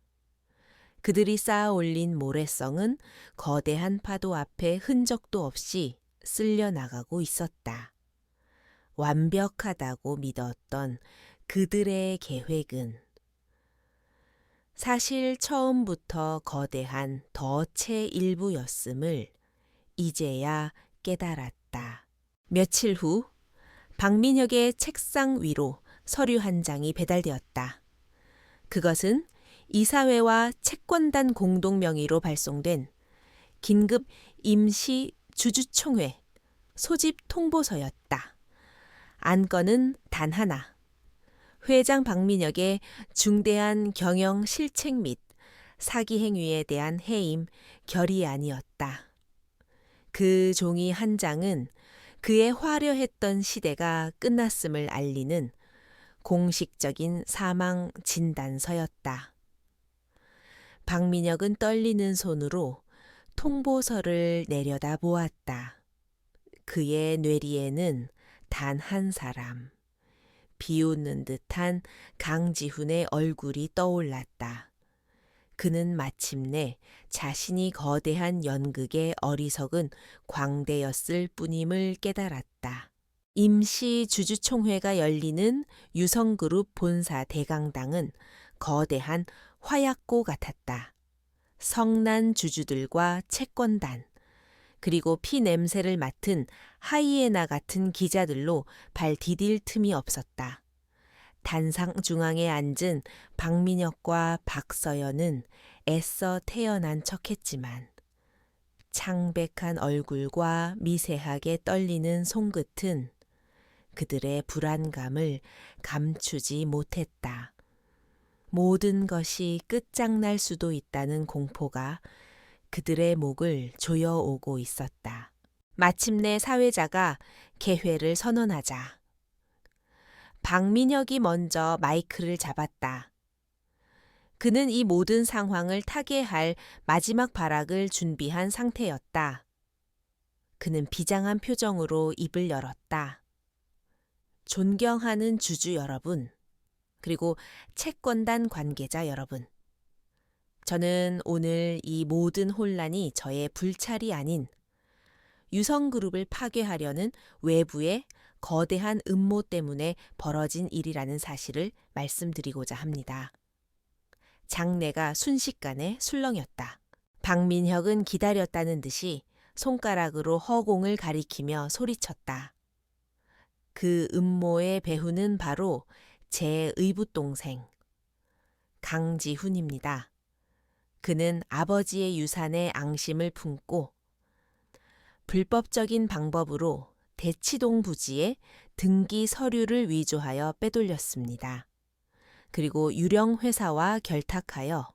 그들이 쌓아 올린 모래성은 거대한 파도 앞에 흔적도 없이 쓸려 나가고 있었다. 완벽하다고 믿었던 그들의 계획은 사실 처음부터 거대한 덫의 일부였음을 이제야 깨달았다. 며칠 후 박민혁의 책상 위로 서류 한 장이 배달되었다. 그것은 이사회와 채권단 공동 명의로 발송된 긴급 임시 주주총회 소집 통보서였다. 안건은 단 하나. 회장 박민혁의 중대한 경영 실책 및 사기 행위에 대한 해임 결의안이었다. 그 종이 한 장은 그의 화려했던 시대가 끝났음을 알리는 공식적인 사망 진단서였다. 박민혁은 떨리는 손으로 통보서를 내려다 보았다. 그의 뇌리에는 단 한 사람, 비웃는 듯한 강지훈의 얼굴이 떠올랐다. 그는 마침내 자신이 거대한 연극의 어리석은 광대였을 뿐임을 깨달았다. 임시 주주총회가 열리는 유성그룹 본사 대강당은 거대한 화약고 같았다. 성난 주주들과 채권단, 그리고 피 냄새를 맡은 하이에나 같은 기자들로 발 디딜 틈이 없었다. 단상 중앙에 앉은 박민혁과 박서연은 애써 태어난 척했지만 창백한 얼굴과 미세하게 떨리는 손끝은 그들의 불안감을 감추지 못했다. 모든 것이 끝장날 수도 있다는 공포가 그들의 목을 조여오고 있었다. 마침내 사회자가 개회를 선언하자 박민혁이 먼저 마이크를 잡았다. 그는 이 모든 상황을 타개할 마지막 발악을 준비한 상태였다. 그는 비장한 표정으로 입을 열었다. 존경하는 주주 여러분, 그리고 채권단 관계자 여러분. 저는 오늘 이 모든 혼란이 저의 불찰이 아닌 유성그룹을 파괴하려는 외부의 거대한 음모 때문에 벌어진 일이라는 사실을 말씀드리고자 합니다. 장내가 순식간에 술렁였다. 박민혁은 기다렸다는 듯이 손가락으로 허공을 가리키며 소리쳤다. 그 음모의 배후는 바로 제 의붓동생 강지훈입니다. 그는 아버지의 유산에 앙심을 품고 불법적인 방법으로 대치동 부지에 등기 서류를 위조하여 빼돌렸습니다. 그리고 유령 회사와 결탁하여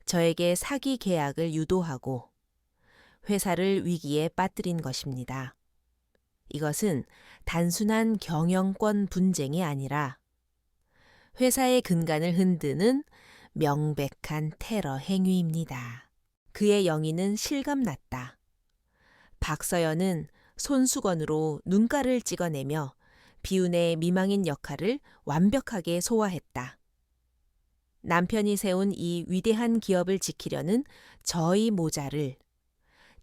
저에게 사기 계약을 유도하고 회사를 위기에 빠뜨린 것입니다. 이것은 단순한 경영권 분쟁이 아니라 회사의 근간을 흔드는 명백한 테러 행위입니다. 그의 영의는 실감났다. 박서연은 손수건으로 눈가를 찍어내며 비운의 미망인 역할을 완벽하게 소화했다. 남편이 세운 이 위대한 기업을 지키려는 저의 모자를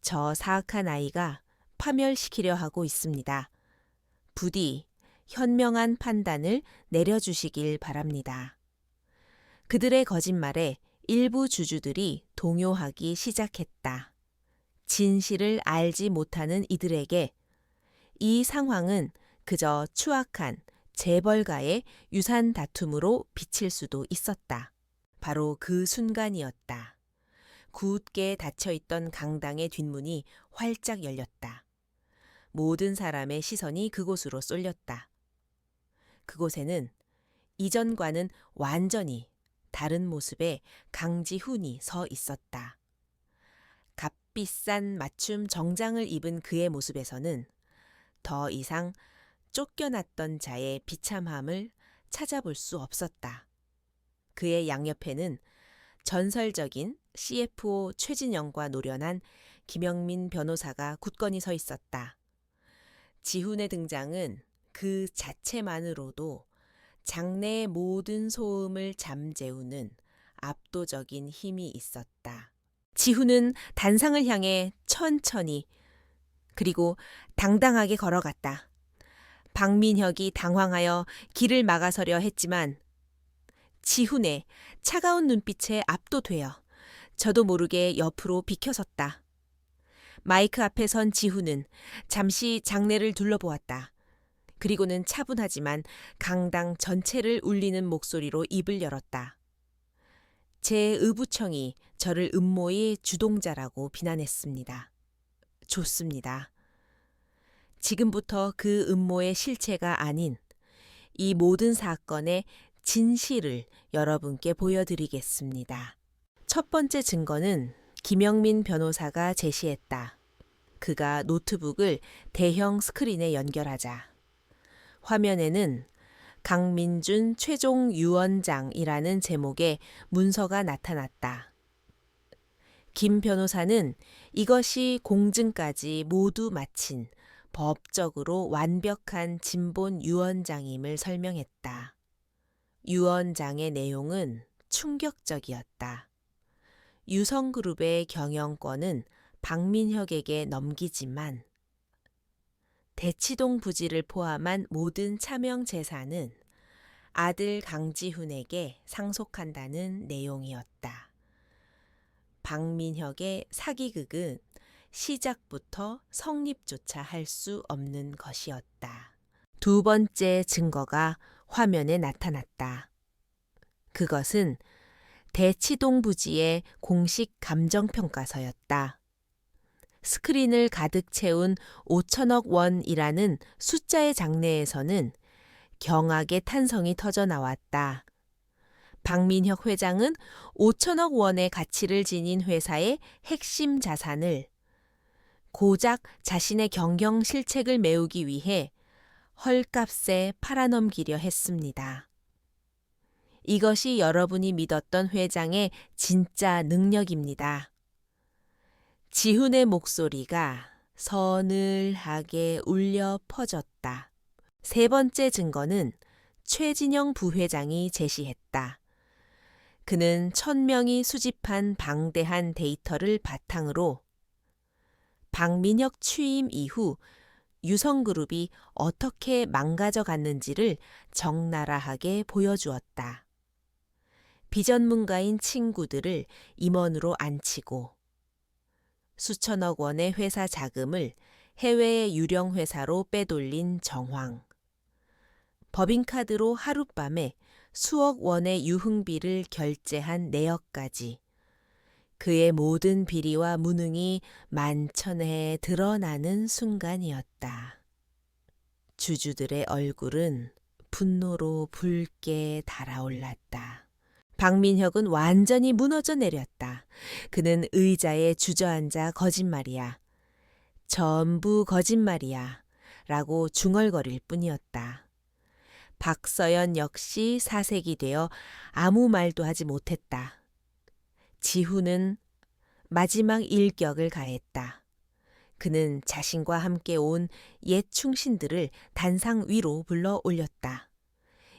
저 사악한 아이가 파멸시키려 하고 있습니다. 부디 현명한 판단을 내려주시길 바랍니다. 그들의 거짓말에 일부 주주들이 동요하기 시작했다. 진실을 알지 못하는 이들에게 이 상황은 그저 추악한 재벌가의 유산 다툼으로 비칠 수도 있었다. 바로 그 순간이었다. 굳게 닫혀있던 강당의 뒷문이 활짝 열렸다. 모든 사람의 시선이 그곳으로 쏠렸다. 그곳에는 이전과는 완전히 다른 모습의 강지훈이 서 있었다. 값비싼 맞춤 정장을 입은 그의 모습에서는 더 이상 쫓겨났던 자의 비참함을 찾아볼 수 없었다. 그의 양옆에는 전설적인 CFO 최진영과 노련한 김영민 변호사가 굳건히 서 있었다. 지훈의 등장은 그 자체만으로도 장내의 모든 소음을 잠재우는 압도적인 힘이 있었다. 지훈은 단상을 향해 천천히 그리고 당당하게 걸어갔다. 박민혁이 당황하여 길을 막아서려 했지만 지훈의 차가운 눈빛에 압도되어 저도 모르게 옆으로 비켜섰다. 마이크 앞에 선 지훈은 잠시 장내를 둘러보았다. 그리고는 차분하지만 강당 전체를 울리는 목소리로 입을 열었다. 제 의부청이 저를 음모의 주동자라고 비난했습니다. 좋습니다. 지금부터 그 음모의 실체가 아닌 이 모든 사건의 진실을 여러분께 보여드리겠습니다. 첫 번째 증거는 김영민 변호사가 제시했다. 그가 노트북을 대형 스크린에 연결하자 화면에는 강민준 최종 유언장이라는 제목의 문서가 나타났다. 김 변호사는 이것이 공증까지 모두 마친 법적으로 완벽한 진본 유언장임을 설명했다. 유언장의 내용은 충격적이었다. 유성그룹의 경영권은 박민혁에게 넘기지만 대치동 부지를 포함한 모든 차명 재산은 아들 강지훈에게 상속한다는 내용이었다. 박민혁의 사기극은 시작부터 성립조차 할 수 없는 것이었다. 두 번째 증거가 화면에 나타났다. 그것은 대치동 부지의 공식 감정평가서였다. 스크린을 가득 채운 5천억 원이라는 숫자의 장내에서는 경악의 탄성이 터져 나왔다. 박민혁 회장은 5천억 원의 가치를 지닌 회사의 핵심 자산을 고작 자신의 경영 실책을 메우기 위해 헐값에 팔아넘기려 했습니다. 이것이 여러분이 믿었던 회장의 진짜 능력입니다. 지훈의 목소리가 서늘하게 울려 퍼졌다. 세 번째 증거는 최진영 부회장이 제시했다. 그는 1,000명이 수집한 방대한 데이터를 바탕으로 박민혁 취임 이후 유성그룹이 어떻게 망가져 갔는지를 적나라하게 보여주었다. 비전문가인 친구들을 임원으로 앉히고 수천억 원의 회사 자금을 해외의 유령 회사로 빼돌린 정황. 법인카드로 하룻밤에 수억 원의 유흥비를 결제한 내역까지 그의 모든 비리와 무능이 만천해에 드러나는 순간이었다. 주주들의 얼굴은 분노로 붉게 달아올랐다. 박민혁은 완전히 무너져 내렸다. 그는 의자에 주저앉아 거짓말이야. 전부 거짓말이야. 라고 중얼거릴 뿐이었다. 박서연 역시 사색이 되어 아무 말도 하지 못했다. 지훈은 마지막 일격을 가했다. 그는 자신과 함께 온 옛 충신들을 단상 위로 불러 올렸다.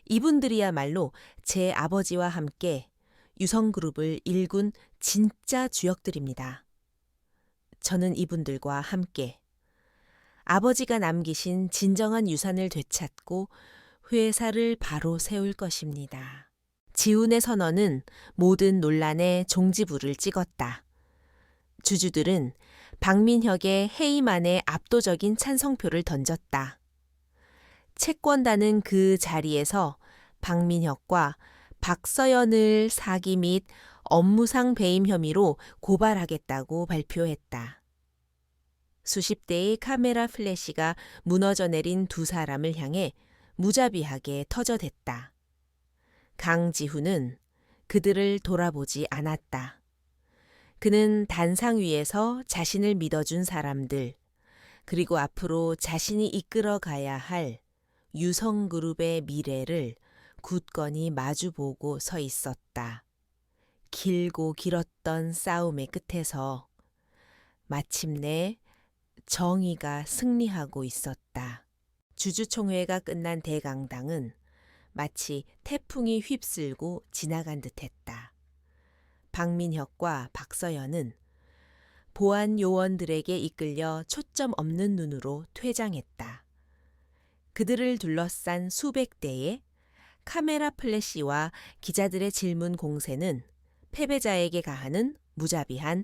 이분들이야말로 제 아버지와 함께 유성그룹을 일군 진짜 주역들입니다. 저는 이분들과 함께 아버지가 남기신 진정한 유산을 되찾고 회사를 바로 세울 것입니다. 지훈의 선언은 모든 논란의 종지부를 찍었다. 주주들은 박민혁의 해임안에 압도적인 찬성표를 던졌다. 채권단은 그 자리에서 박민혁과 박서연을 사기 및 업무상 배임 혐의로 고발하겠다고 발표했다. 수십 대의 카메라 플래시가 무너져 내린 두 사람을 향해 무자비하게 터져댔다. 강지훈은 그들을 돌아보지 않았다. 그는 단상 위에서 자신을 믿어준 사람들, 그리고 앞으로 자신이 이끌어가야 할 유성그룹의 미래를 굳건히 마주보고 서 있었다. 길고 길었던 싸움의 끝에서 마침내 정의가 승리하고 있었다. 주주총회가 끝난 대강당은 마치 태풍이 휩쓸고 지나간 듯했다. 박민혁과 박서연은 보안 요원들에게 이끌려 초점 없는 눈으로 퇴장했다. 그들을 둘러싼 수백 대의 카메라 플래시와 기자들의 질문 공세는 패배자에게 가하는 무자비한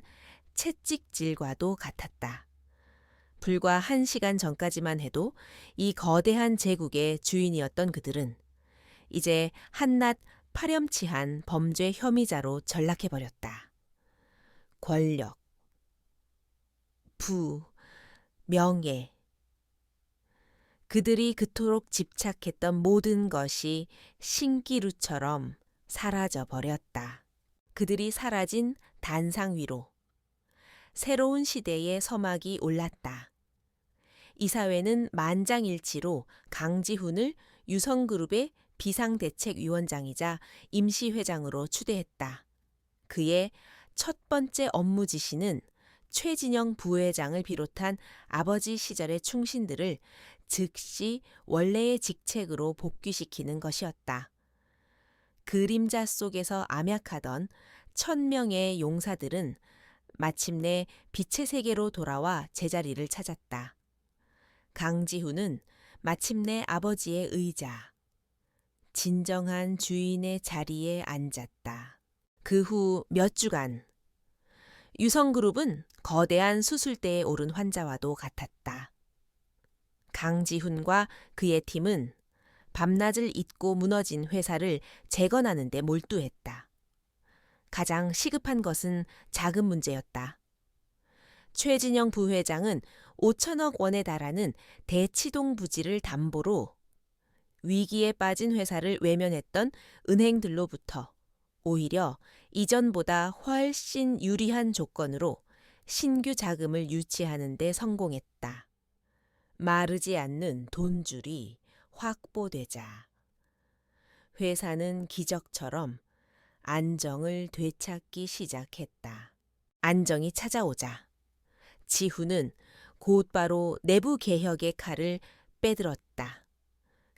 채찍질과도 같았다. 불과 1시간 전까지만 해도 이 거대한 제국의 주인이었던 그들은 이제 한낱 파렴치한 범죄 혐의자로 전락해버렸다. 권력, 부, 명예. 그들이 그토록 집착했던 모든 것이 신기루처럼 사라져버렸다. 그들이 사라진 단상 위로 새로운 시대의 서막이 올랐다. 이사회는 만장일치로 강지훈을 유성그룹의 비상대책위원장이자 임시회장으로 추대했다. 그의 첫 번째 업무 지시는 최진영 부회장을 비롯한 아버지 시절의 충신들을 즉시 원래의 직책으로 복귀시키는 것이었다. 그림자 속에서 암약하던 1,000명의 용사들은 마침내 빛의 세계로 돌아와 제자리를 찾았다. 강지훈은 마침내 아버지의 의자, 진정한 주인의 자리에 앉았다. 그 후 몇 주간 유성그룹은 거대한 수술대에 오른 환자와도 같았다. 강지훈과 그의 팀은 밤낮을 잇고 무너진 회사를 재건하는 데 몰두했다. 가장 시급한 것은 자금 문제였다. 최진영 부회장은 5천억 원에 달하는 대치동 부지를 담보로 위기에 빠진 회사를 외면했던 은행들로부터 오히려 이전보다 훨씬 유리한 조건으로 신규 자금을 유치하는 데 성공했다. 마르지 않는 돈줄이 확보되자 회사는 기적처럼 안정을 되찾기 시작했다. 안정이 찾아오자 지훈은 곧바로 내부 개혁의 칼을 빼들었다.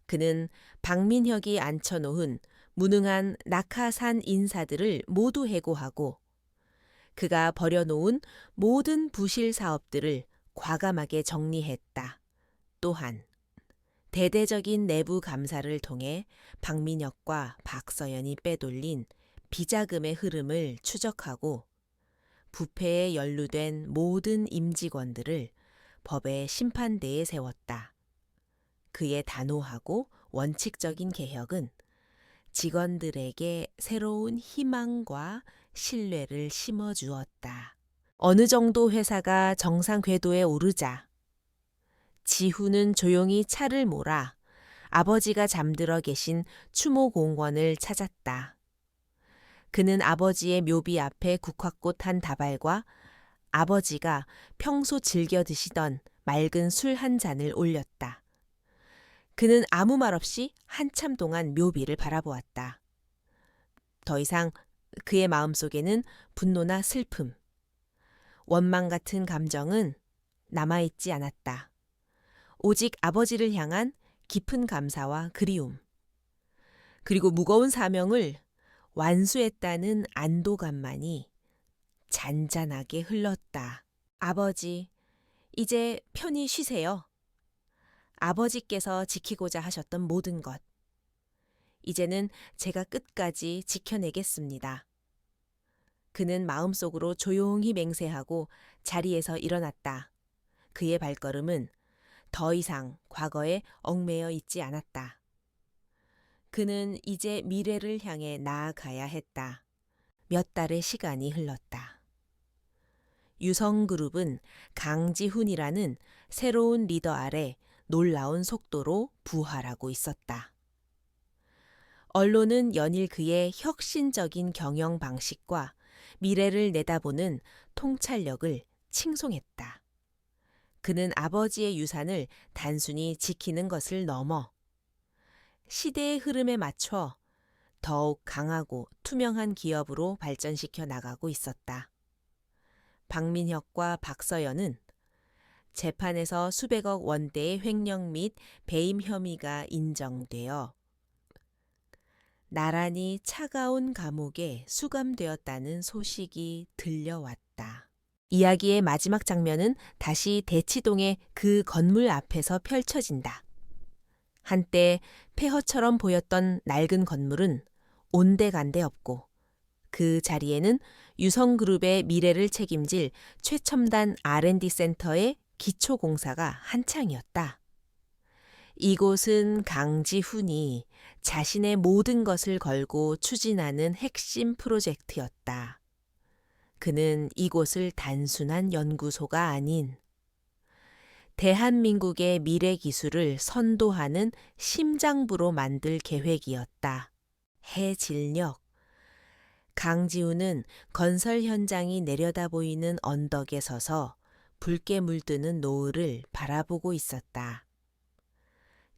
그는 박민혁이 앉혀놓은 무능한 낙하산 인사들을 모두 해고하고 그가 버려놓은 모든 부실 사업들을 과감하게 정리했다. 또한 대대적인 내부 감사를 통해 박민혁과 박서연이 빼돌린 비자금의 흐름을 추적하고 부패에 연루된 모든 임직원들을 법의 심판대에 세웠다. 그의 단호하고 원칙적인 개혁은 직원들에게 새로운 희망과 신뢰를 심어주었다. 어느 정도 회사가 정상 궤도에 오르자 지후는 조용히 차를 몰아 아버지가 잠들어 계신 추모공원을 찾았다. 그는 아버지의 묘비 앞에 국화꽃 한 다발과 아버지가 평소 즐겨 드시던 맑은 술 한 잔을 올렸다. 그는 아무 말 없이 한참 동안 묘비를 바라보았다. 더 이상 그의 마음속에는 분노나 슬픔, 원망 같은 감정은 남아있지 않았다. 오직 아버지를 향한 깊은 감사와 그리움, 그리고 무거운 사명을 완수했다는 안도감만이 잔잔하게 흘렀다. 아버지, 이제 편히 쉬세요. 아버지께서 지키고자 하셨던 모든 것. 이제는 제가 끝까지 지켜내겠습니다. 그는 마음속으로 조용히 맹세하고 자리에서 일어났다. 그의 발걸음은 더 이상 과거에 얽매여 있지 않았다. 그는 이제 미래를 향해 나아가야 했다. 몇 달의 시간이 흘렀다. 유성그룹은 강지훈이라는 새로운 리더 아래 놀라운 속도로 부활하고 있었다. 언론은 연일 그의 혁신적인 경영 방식과 미래를 내다보는 통찰력을 칭송했다. 그는 아버지의 유산을 단순히 지키는 것을 넘어 시대의 흐름에 맞춰 더욱 강하고 투명한 기업으로 발전시켜 나가고 있었다. 박민혁과 박서연은 재판에서 수백억 원대의 횡령 및 배임 혐의가 인정되어 나란히 차가운 감옥에 수감되었다는 소식이 들려왔다. 이야기의 마지막 장면은 다시 대치동의 그 건물 앞에서 펼쳐진다. 한때 폐허처럼 보였던 낡은 건물은 온데간데 없고 그 자리에는 유성그룹의 미래를 책임질 최첨단 R&D 센터의 기초공사가 한창이었다. 이곳은 강지훈이 자신의 모든 것을 걸고 추진하는 핵심 프로젝트였다. 그는 이곳을 단순한 연구소가 아닌 대한민국의 미래 기술을 선도하는 심장부로 만들 계획이었다. 해질녘 강지훈은 건설 현장이 내려다 보이는 언덕에 서서 붉게 물드는 노을을 바라보고 있었다.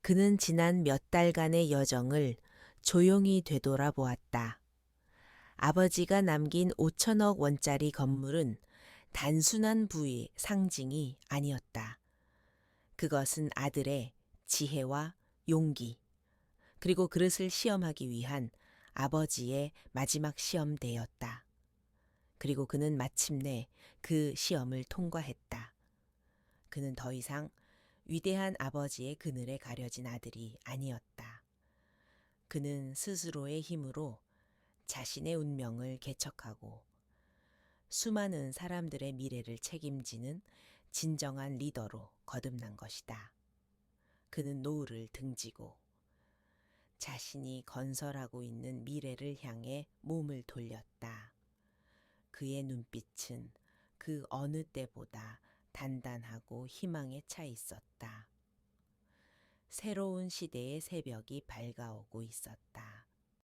그는 지난 몇 달간의 여정을 조용히 되돌아보았다. 아버지가 남긴 5천억 원짜리 건물은 단순한 부의 상징이 아니었다. 그것은 아들의 지혜와 용기, 그리고 그릇을 시험하기 위한 아버지의 마지막 시험대였다. 그리고 그는 마침내 그 시험을 통과했다. 그는 더 이상 위대한 아버지의 그늘에 가려진 아들이 아니었다. 그는 스스로의 힘으로 자신의 운명을 개척하고 수많은 사람들의 미래를 책임지는 진정한 리더로 거듭난 것이다. 그는 노을을 등지고 자신이 건설하고 있는 미래를 향해 몸을 돌렸다. 그의 눈빛은 그 어느 때보다 단단하고 희망에 차 있었다. 새로운 시대의 새벽이 밝아오고 있었다.